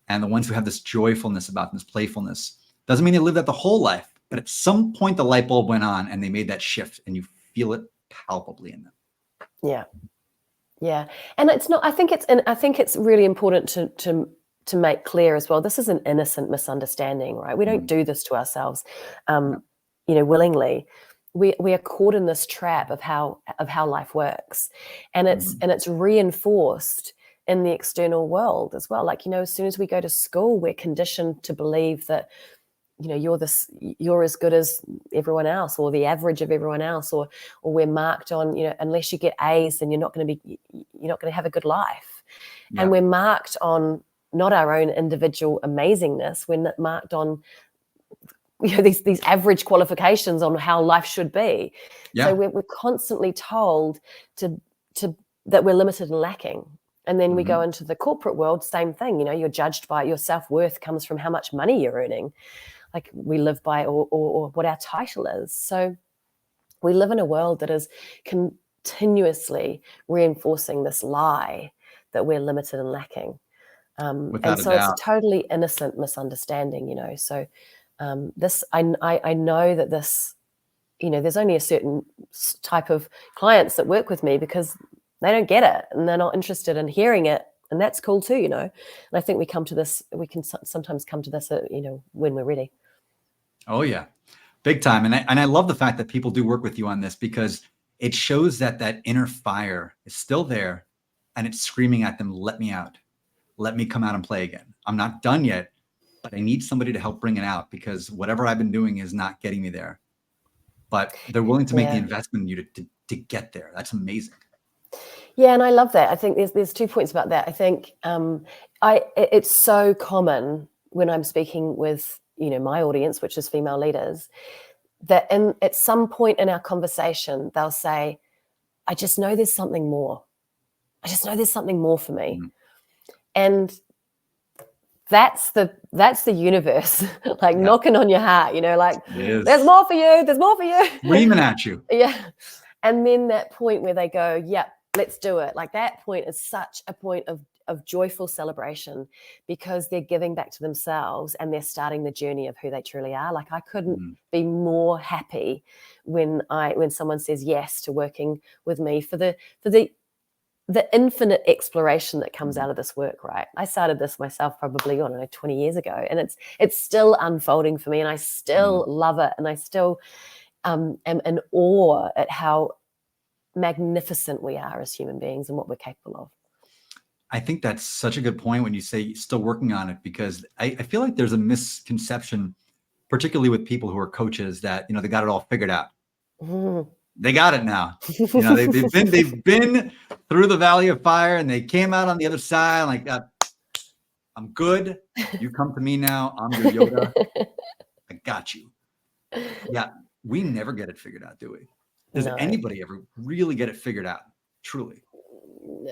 And the ones who have this joyfulness about them, this playfulness, doesn't mean they lived that the whole life, but at some point the light bulb went on and they made that shift, and you feel it palpably in them. Yeah. And I think it's really important to make clear as well, this is an innocent misunderstanding, right? We don't do this to ourselves, willingly. We are caught in this trap of how life works, and it's reinforced in the external world as well. Like, as soon as we go to school, we're conditioned to believe that, you're as good as everyone else, or the average of everyone else, or we're marked on, unless you get A's, then you're not going to have a good life. Yeah. And we're marked on not our own individual amazingness. We're marked on, these average qualifications on how life should be. Yeah. So we're constantly told that we're limited and lacking. And then we go into the corporate world, same thing. You're judged by your self-worth comes from how much money you're earning. Like we live by, or what our title is. So we live in a world that is continuously reinforcing this lie that we're limited and lacking. And so it's a totally innocent misunderstanding, So this, I know that this, there's only a certain type of clients that work with me because they don't get it and they're not interested in hearing it. And that's cool too, And I think we can sometimes come to this, when we're ready. Oh yeah, big time. And I love the fact that people do work with you on this, because it shows that inner fire is still there and it's screaming at them, let me out. Let me come out and play again. I'm not done yet, but I need somebody to help bring it out, because whatever I've been doing is not getting me there. But they're willing to make the investment in you to get there. That's amazing. Yeah, and I love that. I think there's 2 points about that. I think it's so common when I'm speaking with my audience, which is female leaders, that at some point in our conversation they'll say, "I just know there's something more. I just know there's something more for me." And that's the universe, like knocking on your heart, like there's more for you. There's more for you. Screaming at you. Yeah. And then that point where they go, "Yeah, let's do it." Like that point is such a point of joyful celebration, because they're giving back to themselves and they're starting the journey of who they truly are. Like I couldn't be more happy when someone says yes to working with me for the infinite exploration that comes out of this work, right? I started this myself probably, 20 years ago, and it's still unfolding for me, and I still love it, and I still am in awe at how magnificent we are as human beings and what we're capable of. I think that's such a good point when you say still working on it, because I feel like there's a misconception, particularly with people who are coaches, that they got it all figured out. They got it now. They've been through the valley of fire and they came out on the other side like that. I'm good. You come to me now. I'm your Yoda. I got you. Yeah, we never get it figured out, do we? Does No. anybody ever really get it figured out? Truly.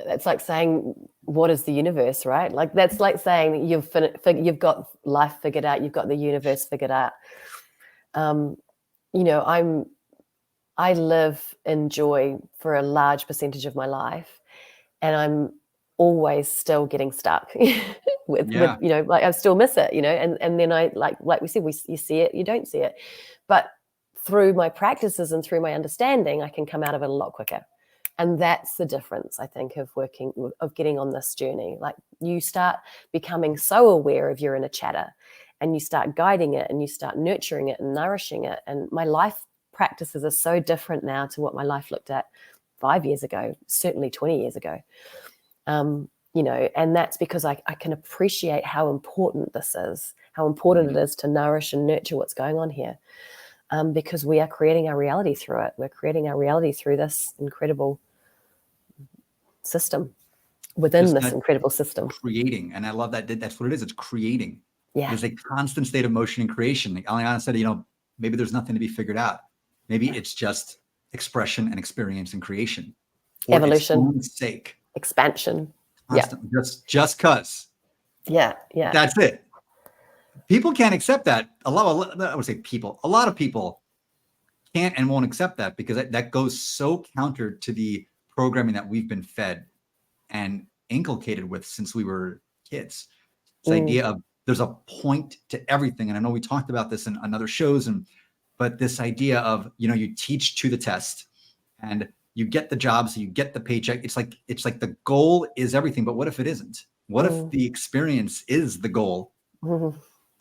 That's like saying, what is the universe, right? Like that's like saying you've got life figured out, you've got the universe figured out. You know, I live in joy for a large percentage of my life, and I'm always still getting stuck with you know, like I still miss it, you know, and then I like we said, you see it, you don't see it, but through my practices and through my understanding, I can come out of it a lot quicker. And that's the difference, I think, of getting on this journey. Like you start becoming so aware of your inner chatter, and you start guiding it, and you start nurturing it and nourishing it. And my life practices are so different now to what my life looked at 5 years ago, certainly 20 years ago. You know, and that's because I can appreciate how important this is, how important it is to nourish and nurture what's going on here. Because we are creating our reality through it. We're creating our reality through this incredible system, within this incredible system. Creating. And I love that. That's what it is. It's creating. Yeah. There's a constant state of motion and creation. Like Aliana said, you know, maybe there's nothing to be figured out. Maybe it's just expression and experience and creation. For evolution. Its own sake. Expansion. Constant, yeah. Just cause. Yeah. Yeah. That's it. People can't accept that. I would say a lot of people can't and won't accept that, because that goes so counter to the programming that we've been fed and inculcated with since we were kids. This idea of there's a point to everything. And I know we talked about this in other shows, but this idea of, you know, you teach to the test and you get the job, so you get the paycheck. It's like the goal is everything. But what if it isn't? What if the experience is the goal?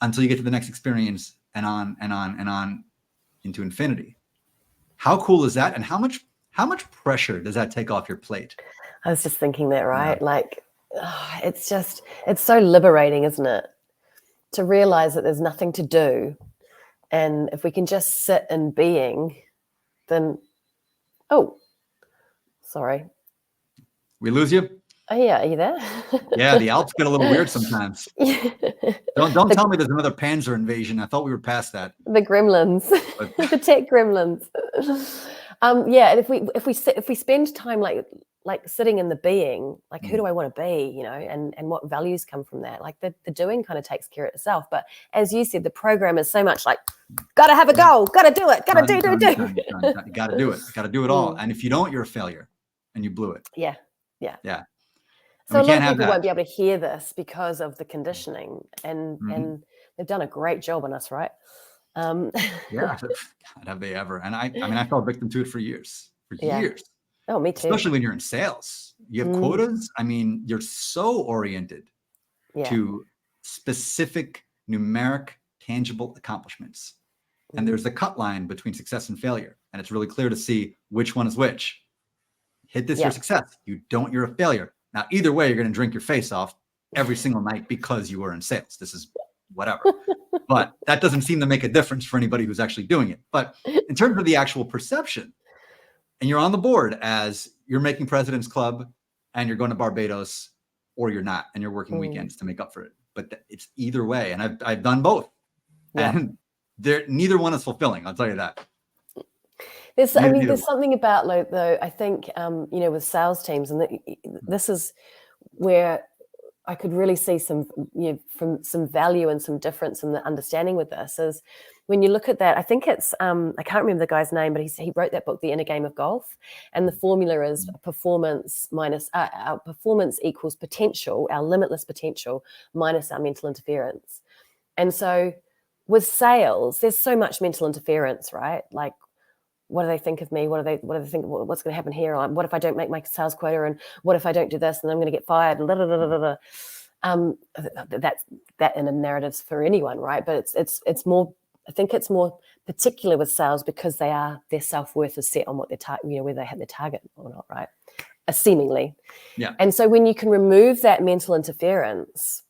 Until you get to the next experience, and on and on and on into infinity. How cool is that? And how much pressure does that take off your plate? I was just thinking that, right? Yeah. Like, it's so liberating, isn't it? To realize that there's nothing to do. And if we can just sit in being, then, oh, sorry. We lose you? Oh yeah, are you there? Yeah, the Alps get a little weird sometimes. Don't tell me there's another Panzer invasion. I thought we were past that. The gremlins, the tech gremlins. Yeah, and if we spend time like sitting in the being, like who do I want to be, you know, and what values come from that? Like the doing kind of takes care of itself. But as you said, the program is so much like, gotta have a goal, gotta do it, gotta do. You gotta do it. Gotta do it all. And if you don't, you're a failure, and you blew it. Yeah. So a lot of people won't be able to hear this because of the conditioning, and they've done a great job on us, right? Yeah, God, have they ever? And I mean, I fell victim to it for years. Oh, me too. Especially when you're in sales, you have quotas. I mean, you're so oriented to specific, numeric, tangible accomplishments, and there's the cut line between success and failure, and it's really clear to see which one is which. Hit this, you're success. You don't, you're a failure. Now, either way, you're going to drink your face off every single night because you were in sales. This is whatever. But that doesn't seem to make a difference for anybody who's actually doing it. But in terms of the actual perception, and you're on the board as you're making President's Club and you're going to Barbados, or you're not, and you're working weekends to make up for it. But it's either way. And I've done both. Yeah. And neither one is fulfilling. I'll tell you that. There's something about, like, though, I think, you know, with sales teams, and this is where I could really see some value and some difference in the understanding with this, is when you look at that, I think it's, I can't remember the guy's name, but he wrote that book, The Inner Game of Golf. And the formula is performance minus, our performance equals potential, our limitless potential, minus our mental interference. And so with sales, there's so much mental interference, right? Like, what do they think of me? What do they think? What's going to happen here? What if I don't make my sales quota? And what if I don't do this? And I'm going to get fired. And that in a narrative's for anyone, right? But it's more. I think it's more particular with sales because their self-worth is set on what where they have their target or not, right? Seemingly, yeah. And so when you can remove that mental interference,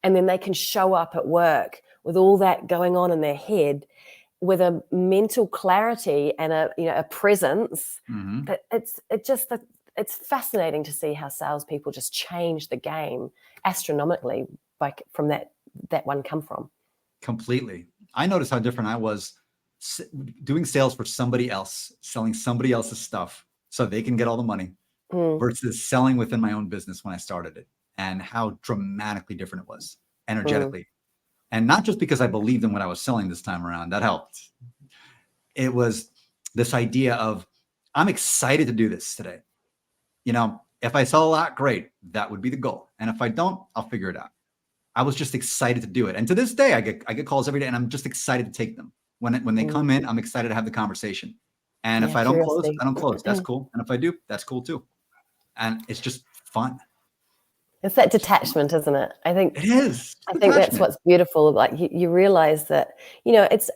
and then they can show up at work with all that going on in their head, with a mental clarity and a presence, that it's fascinating to see how salespeople just change the game astronomically from that one come from? Completely. I noticed how different I was doing sales for somebody else, selling somebody else's stuff so they can get all the money versus selling within my own business when I started it, and how dramatically different it was energetically. And not just because I believed in what I was selling this time around, that helped. It was this idea of, I'm excited to do this today. You know, if I sell a lot, great. That would be the goal. And if I don't, I'll figure it out. I was just excited to do it. And to this day, I get calls every day, and I'm just excited to take them. When they come in, I'm excited to have the conversation. And if I don't close, I don't close. That's cool. And if I do, that's cool too. And it's just fun. It's that detachment, isn't it? I think it is. I think that's what's beautiful. Like you realize that, you know, it's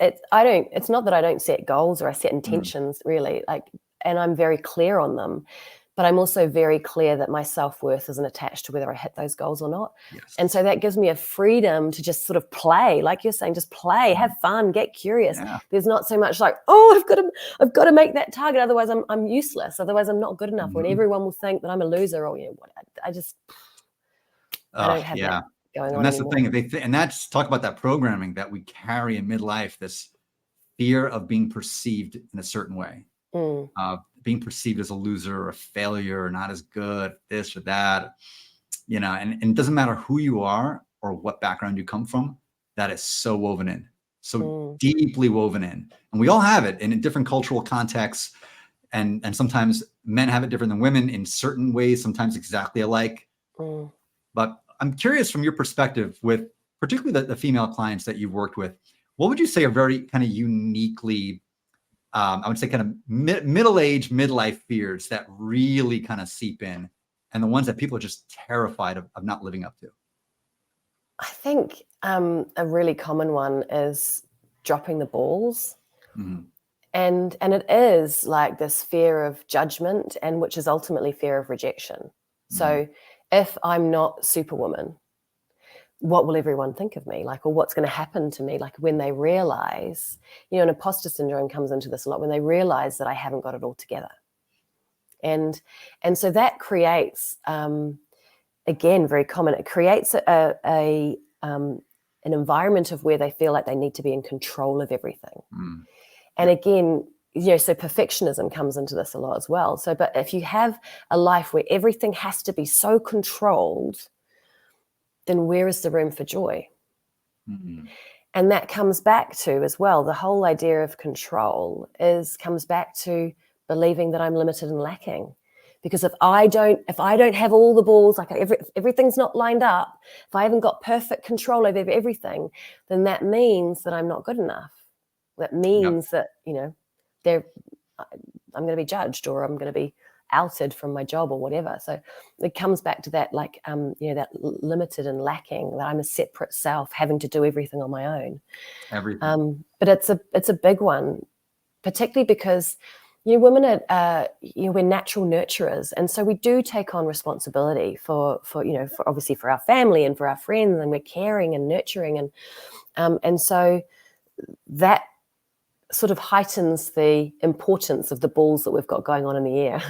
not that I don't set goals or I set intentions really, like, and I'm very clear on them, but I'm also very clear that my self-worth isn't attached to whether I hit those goals or not. Yes. And so that gives me a freedom to just sort of play, like you're saying, just play, have fun, get curious. Yeah. There's not so much like, oh, I've got to make that target, otherwise I'm useless, otherwise I'm not good enough, or everyone will think that I'm a loser, or, you know, I don't have that going on. And that's anymore. the thing. And that's, talk about that programming that we carry in midlife, this fear of being perceived in a certain way, being perceived as a loser or a failure or not as good, this or that, you know, and it doesn't matter who you are or what background you come from, that is so woven in, so deeply woven in. And we all have it in different cultural contexts. And sometimes men have it different than women in certain ways, sometimes exactly alike. But I'm curious, from your perspective, with particularly the female clients that you've worked with, what would you say are very kind of uniquely, I would say kind of middle-aged, midlife fears that really kind of seep in, and the ones that people are just terrified of not living up to? I think a really common one is dropping the balls. And it is like this fear of judgment, and which is ultimately fear of rejection. So if I'm not Superwoman, what will everyone think of me? Like, or what's going to happen to me? Like, when they realize, you know, an imposter syndrome comes into this a lot, when they realize that I haven't got it all together. And so that creates, again, very common, it creates an environment of where they feel like they need to be in control of everything. And again, you know, so perfectionism comes into this a lot as well. So, but if you have a life where everything has to be so controlled, then where is the room for joy? And that comes back to, as well, the whole idea of control comes back to believing that I'm limited and lacking. Because if I don't have all the balls, like everything's not lined up, if I haven't got perfect control over everything, then that means that I'm not good enough. That means that, you know, I'm going to be judged, or I'm going to be outed from my job, or whatever. So it comes back to that, like, you know, that limited and lacking, that I'm a separate self having to do everything on my own. Everything. But it's a big one, particularly because, you know, women are, you know, we're natural nurturers. And so we do take on responsibility for, you know, for obviously for our family and for our friends, and we're caring and nurturing. And so that sort of heightens the importance of the balls that we've got going on in the air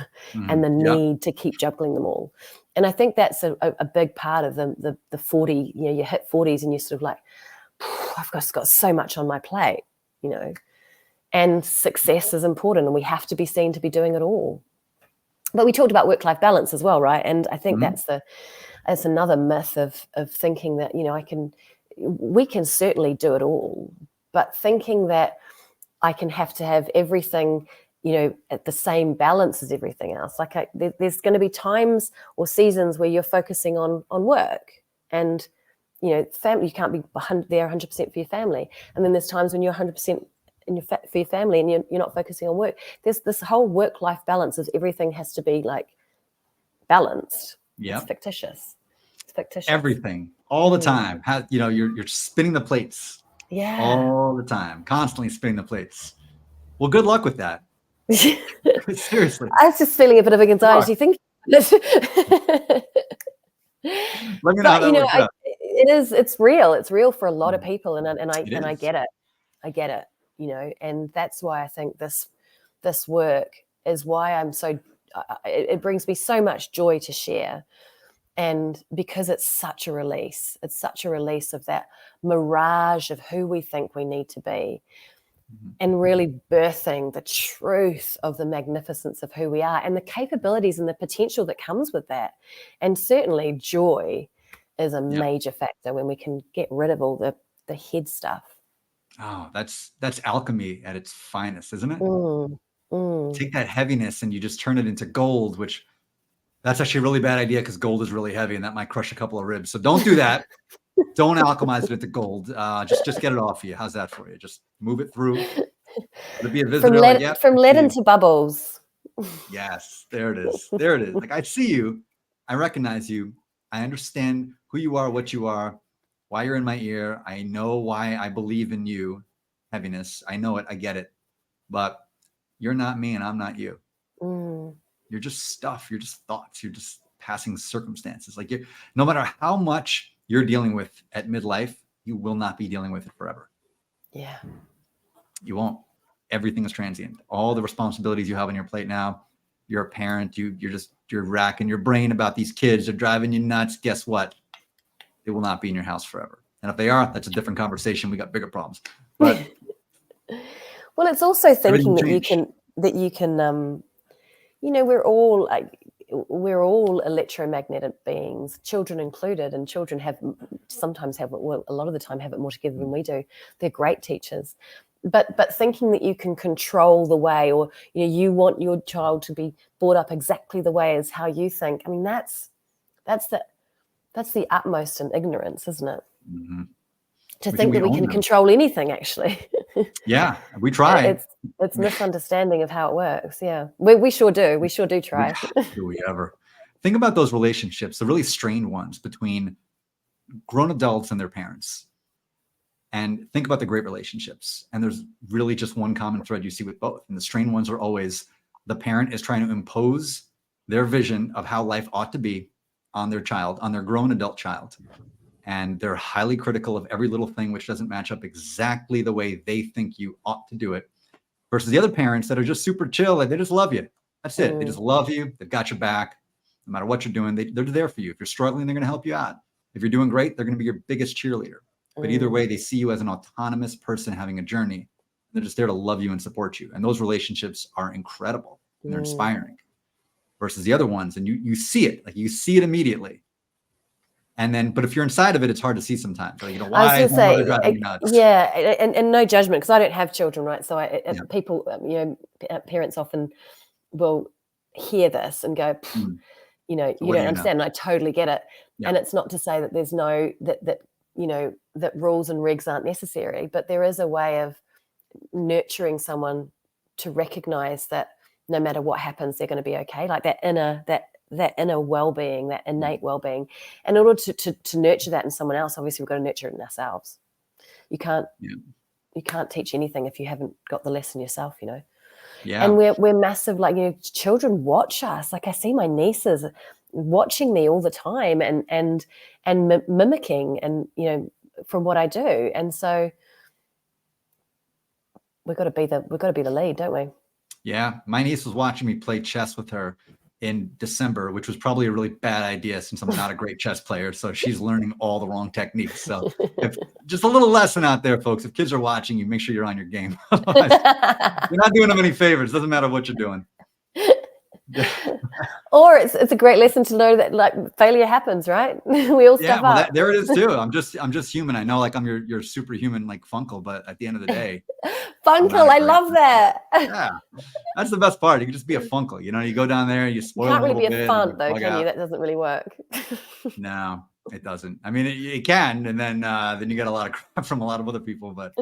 and the need to keep juggling them all. And I think that's a big part of the 40, you know, you hit 40s and you're sort of like, I've just got so much on my plate, you know, and success is important, and we have to be seen to be doing it all. But we talked about work-life balance as well, right? And I think that's another myth of thinking that, you know, we can certainly do it all, but thinking that I can have to have everything, you know, at the same balance as everything else. Like there's going to be times or seasons where you're focusing on work, and, you know, family, you can't be there 100% for your family. And then there's times when you're 100% for your family and you're not focusing on work. There's this whole work-life balance of everything has to be like balanced. It's fictitious. It's fictitious. Everything, all the time. You know, you're spinning the plates. Yeah. All the time, constantly spinning the plates. Well, good luck with that. Seriously. I was just feeling a bit of anxiety thinking. Let me know how that works out. It's real. It's real for a lot of people, and I get it. I get it, you know, and that's why I think this work is why I'm so. It brings me so much joy to share, And because it's such a release of that mirage of who we think we need to be, and really birthing the truth of the magnificence of who we are and the capabilities and the potential that comes with that. And certainly joy is a major factor when we can get rid of all the head stuff. Oh, that's alchemy at its finest, isn't it? Take that heaviness and you just turn it into gold, which that's actually a really bad idea because gold is really heavy and that might crush a couple of ribs. So don't do that. Don't alchemize it into gold. Just get it off you. How's that for you? Just move it through. It'll be a visitor. From lead into bubbles. Yes, there it is. There it is. Like, I see you. I recognize you. I understand who you are, what you are, why you're in my ear. I know why I believe in you. Heaviness. I know it. I get it. But you're not me and I'm not you. You're just stuff. You're just thoughts. You're just passing circumstances. Like, no matter how much you're dealing with at midlife, you will not be dealing with it forever. Yeah. You won't. Everything is transient. All the responsibilities you have on your plate now, you're a parent, you're racking your brain about these kids. They're driving you nuts. Guess what? They will not be in your house forever. And if they are, that's a different conversation. We got bigger problems. But well, it's also thinking that you can, we're all electromagnetic beings, children included, and children sometimes have, well, a lot of the time have it more together than we do. They're great teachers. But thinking that you can control the way, or you want your child to be brought up exactly the way as how you think. I mean, that's the utmost in ignorance, isn't it? Mm-hmm. To think that we can control anything, actually. Yeah, we try. It's misunderstanding of how it works. Yeah, we sure do. We sure do try. Do we ever? Think about those relationships, the really strained ones between grown adults and their parents. And think about the great relationships. And there's really just one common thread you see with both. And the strained ones are always the parent is trying to impose their vision of how life ought to be on their child, on their grown adult child. And they're highly critical of every little thing which doesn't match up exactly the way they think you ought to do it. Versus the other parents that are just super chill. Like, they just love you. That's it. They just love you. They've got your back. No matter what you're doing, they're there for you. If you're struggling, they're going to help you out. If you're doing great, they're going to be your biggest cheerleader. But either way, they see you as an autonomous person having a journey. They're just there to love you and support you. And those relationships are incredible and they're inspiring. Versus the other ones, and you see it, like you see it immediately. And then, but if you're inside of it, it's hard to see sometimes. Like, why is my mother driving me nuts? Yeah, and no judgment, because I don't have children, right? So people, parents often will hear this and go, you don't understand. And I totally get it. Yeah. And it's not to say that there's no that rules and regs aren't necessary, but there is a way of nurturing someone to recognize that no matter what happens, they're going to be okay. Like that inner well-being, that innate well-being. And in order to nurture that in someone else, obviously we've got to nurture it in ourselves. You can't teach anything if you haven't got the lesson yourself, Yeah. And we're massive, children watch us. Like, I see my nieces watching me all the time and mimicking and from what I do. And so we've got to be the lead, don't we? Yeah. My niece was watching me play chess with her in December, which was probably a really bad idea since I'm not a great chess player. So she's learning all the wrong techniques. So just a little lesson out there, folks. If kids are watching you, make sure you're on your game. You're not doing them any favors. Doesn't matter what you're doing. Or it's a great lesson to know that failure happens, right? We all stuff up. There it is too. I'm just human. I know, I'm your superhuman Funkle, but at the end of the day, Funkle, I love that. Yeah, that's the best part. You can just be a Funkle. You go down there, you spoil. You can't really be a font though, can you? That doesn't really work. No, it doesn't. I mean, it can, and then you get a lot of crap from a lot of other people, but.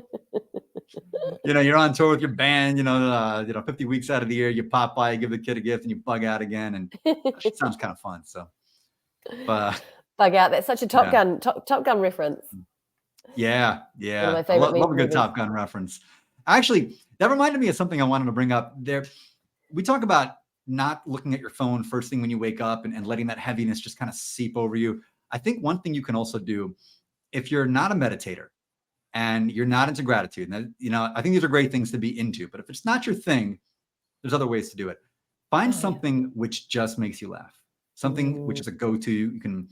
You're on tour with your band, 50 weeks out of the year, you pop by, you give the kid a gift and you bug out again. And it sounds kind of fun. So, bug out. That's such a Top Gun reference. Yeah. One of my favorite love a good Top Gun reference. Actually, that reminded me of something I wanted to bring up there. We talk about not looking at your phone first thing when you wake up and letting that heaviness just kind of seep over you. I think one thing you can also do, if you're not a meditator, and you're not into gratitude, and I think these are great things to be into, but if it's not your thing, there's other ways to do it. Find something which just makes you laugh. something which is a go-to. You can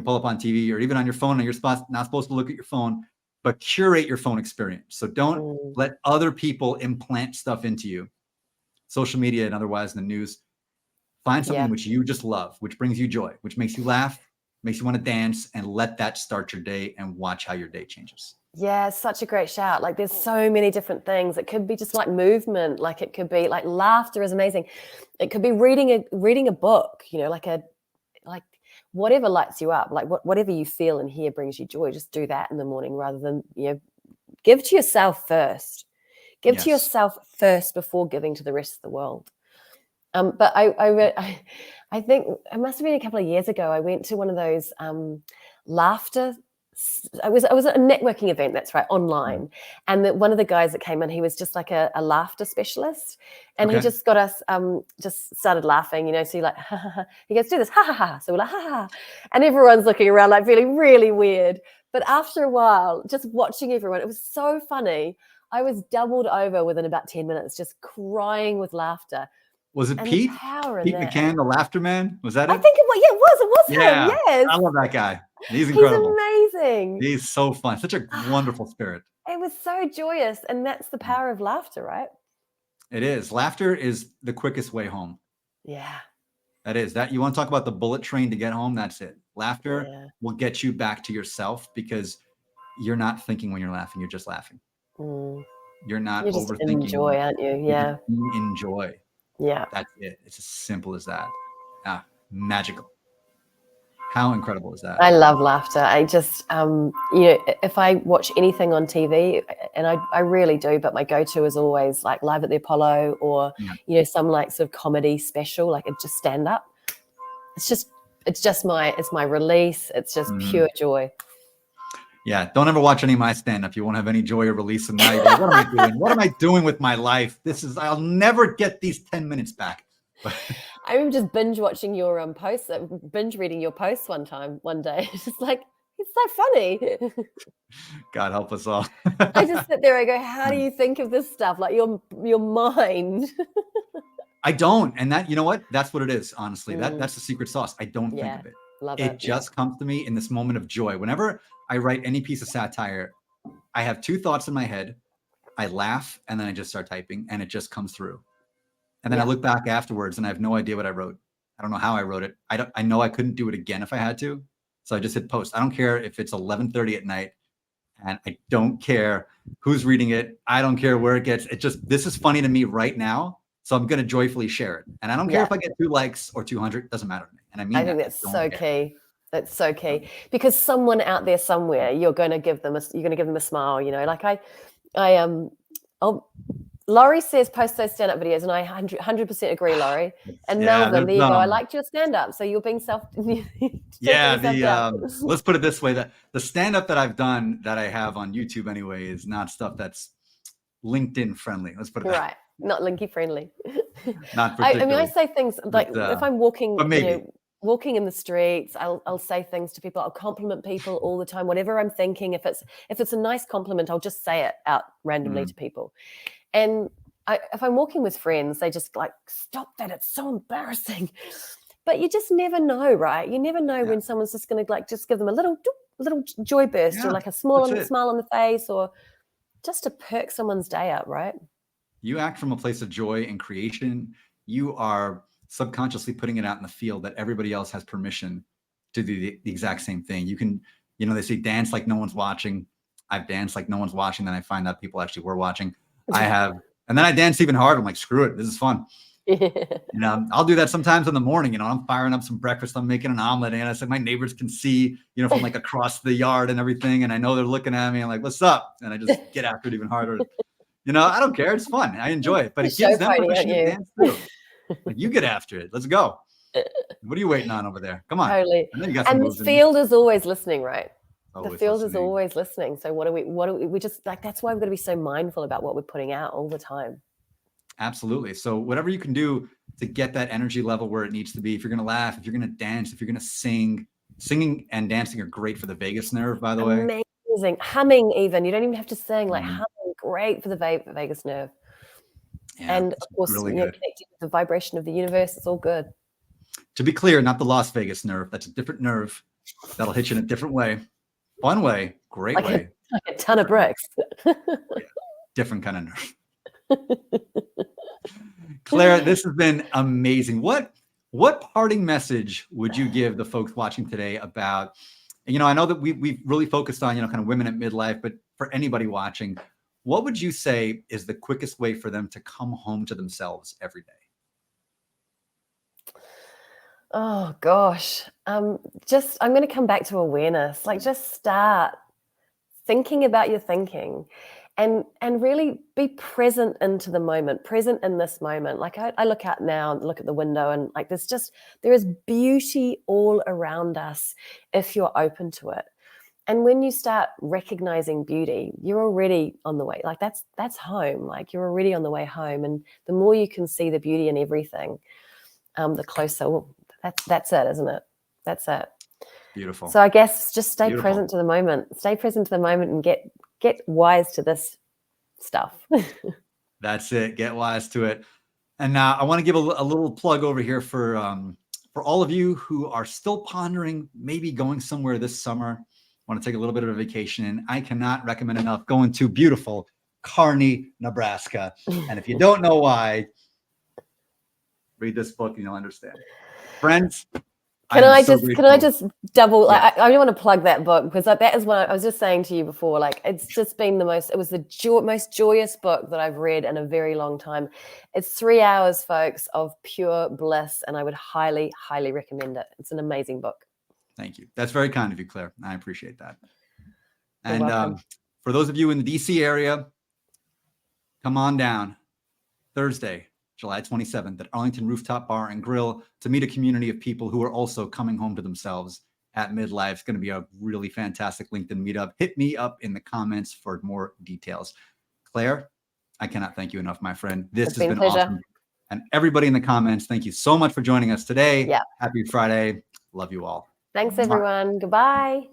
pull up on TV or even on your phone, and you're not supposed to look at your phone, but curate your phone experience. So don't let other people implant stuff into you, social media and otherwise in the news. Find something which you just love, which brings you joy, which makes you laugh, makes you want to dance, and let that start your day and watch how your day changes. Yeah, such a great shout. Like there's so many different things. It could be just like movement, like it could be like laughter is amazing. It could be reading a book, you know, like whatever lights you up, like whatever you feel and hear brings you joy. Just do that in the morning rather than, you know, give to yourself first. Give to yourself first before giving to the rest of the world. But I think it must have been a couple of years ago. I went to one of those laughter. I was at a networking event, that's right, online. And one of the guys that came in, he was just like a laughter specialist. And he just got us, just started laughing, you know, so you're like, ha, ha, ha. He goes, do this, ha, ha, ha. So we're like, ha, ha, ha. And everyone's looking around like feeling really weird. But after a while, just watching everyone, it was so funny. I was doubled over within about 10 minutes, just crying with laughter. Was it Pete? Pete McCann, the laughter man? Was that it? I think it was. Yeah, it was him. Yes. I love that guy. He's incredible. He's amazing. He's so fun. Such a wonderful spirit. It was so joyous. And that's the power of laughter, right? It is. Laughter is the quickest way home. Yeah. That is. That you want to talk about the bullet train to get home? That's it. Laughter will get you back to yourself because you're not thinking when you're laughing. You're just laughing. You're not overthinking. You're just enjoy, aren't you? Yeah. You enjoy. Yeah. That's it. It's as simple as that. Magical. How incredible is that? I love laughter. I just, you know, if I watch anything on TV, and I really do, but my go-to is always like Live at the Apollo or, you know, some like sort of comedy special, like it just stand up. It's my release. It's just pure joy. Yeah, don't ever watch any of my stand-up. You won't have any joy or release. And now you're like, what am I doing? What am I doing with my life? I'll never get these 10 minutes back. I remember just binge watching your posts, binge reading your posts one day. It's just like, it's so funny. God help us all. I just sit there and go, how do you think of this stuff? Like your mind. I don't. And that, you know what? That's what it is, honestly. That's the secret sauce. I don't think of it. Love it just comes to me in this moment of joy. Whenever I write any piece of satire, I have two thoughts in my head. I laugh and then I just start typing and it just comes through. And then I look back afterwards and I have no idea what I wrote. I don't know how I wrote it. I know I couldn't do it again if I had to. So I just hit post. I don't care if it's 11:30 at night and I don't care who's reading it. I don't care where it gets. This is funny to me right now. So I'm going to joyfully share it. And I don't care if I get 2 likes or 200, it doesn't matter to me. And I think that's so key. That's so key because someone out there somewhere, you're going to give them a smile, you know, like Laurie says post those stand-up videos and I 100% agree, Laurie. And Melvin, there you go. I liked your stand-up. So you're being let's put it this way, that the stand-up that I've done that I have on YouTube anyway is not stuff that's LinkedIn friendly. Let's put it that way. Right. Not linky friendly. Not particularly. I say things like if I'm walking, but maybe. You know, walking in the streets, I'll say things to people. I'll compliment people all the time, whatever I'm thinking. If it's a nice compliment, I'll just say it out randomly to people. And if I'm walking with friends, they just like, stop that. It's so embarrassing. But you just never know, right? You never know when someone's just going to like just give them a little joy burst or like a smile on the face or just to perk someone's day up, right? You act from a place of joy and creation. You are subconsciously putting it out in the field that everybody else has permission to do the exact same thing. You can, you know, they say dance like no one's watching. I've danced like no one's watching. Then I find out people actually were watching. I have, and then I dance even harder. I'm like, screw it. This is fun. You know, I'll do that sometimes in the morning. You know, I'm firing up some breakfast. I'm making an omelet. And I said, my neighbors can see, you know, from like across the yard and everything. And I know they're looking at me. I'm like, what's up? And I just get after it even harder. You know, I don't care. It's fun. I enjoy it. But it gives them permission to dance too. Like, you get after it. Let's go. What are you waiting on over there? Come on. Totally. And the field is always listening, right? Always the field listening. is always listening. So what do we just like, that's why we've got to be so mindful about what we're putting out all the time. Absolutely. So whatever you can do to get that energy level where it needs to be, if you're going to laugh, if you're going to dance, if you're going to singing and dancing are great for the vagus nerve, by the way. Amazing. Humming even. You don't even have to sing, like humming, great for the vagus nerve. Yeah, and of course, really connecting with the vibration of the universe, it's all good. To be clear, not the Las Vegas nerve. That's a different nerve that'll hit you in a different way. Fun way, great like way. like a ton of bricks. Yeah, different kind of nerve. Claire, this has been amazing. What parting message would you give the folks watching today about, I know that we've really focused on, kind of women at midlife, but for anybody watching, what would you say is the quickest way for them to come home to themselves every day? Oh gosh. I'm going to come back to awareness. Like, just start thinking about your thinking and really be present into the moment, present in this moment. Like, I look out now and look at the window, and like there is beauty all around us if you're open to it. And when you start recognizing beauty, you're already on the way. Like, that's home. Like, you're already on the way home. And the more you can see the beauty in everything, the closer. Well, that's it, isn't it? That's it. Beautiful. So I guess just stay present to the moment. Stay present to the moment and get wise to this stuff. That's it. Get wise to it. And now I want to give a little plug over here for all of you who are still pondering maybe going somewhere this summer. Want to take a little bit of a vacation, and I cannot recommend enough going to beautiful Kearney, Nebraska. And if you don't know why, read this book and you'll understand. Friends, can I just double? Yeah. I don't want to plug that book, because that is what I was just saying to you before. Like, it's just been it was the most joyous book that I've read in a very long time. It's 3 hours, folks, of pure bliss, and I would highly, highly recommend it. It's an amazing book. Thank you. That's very kind of you, Claire. I appreciate that. And for those of you in the DC area, come on down Thursday, July 27th at Arlington Rooftop Bar and Grill to meet a community of people who are also coming home to themselves at midlife. It's going to be a really fantastic LinkedIn meetup. Hit me up in the comments for more details. Claire, I cannot thank you enough, my friend. This has been awesome. And everybody in the comments, thank you so much for joining us today. Yeah. Happy Friday. Love you all. Thanks, everyone. Goodbye.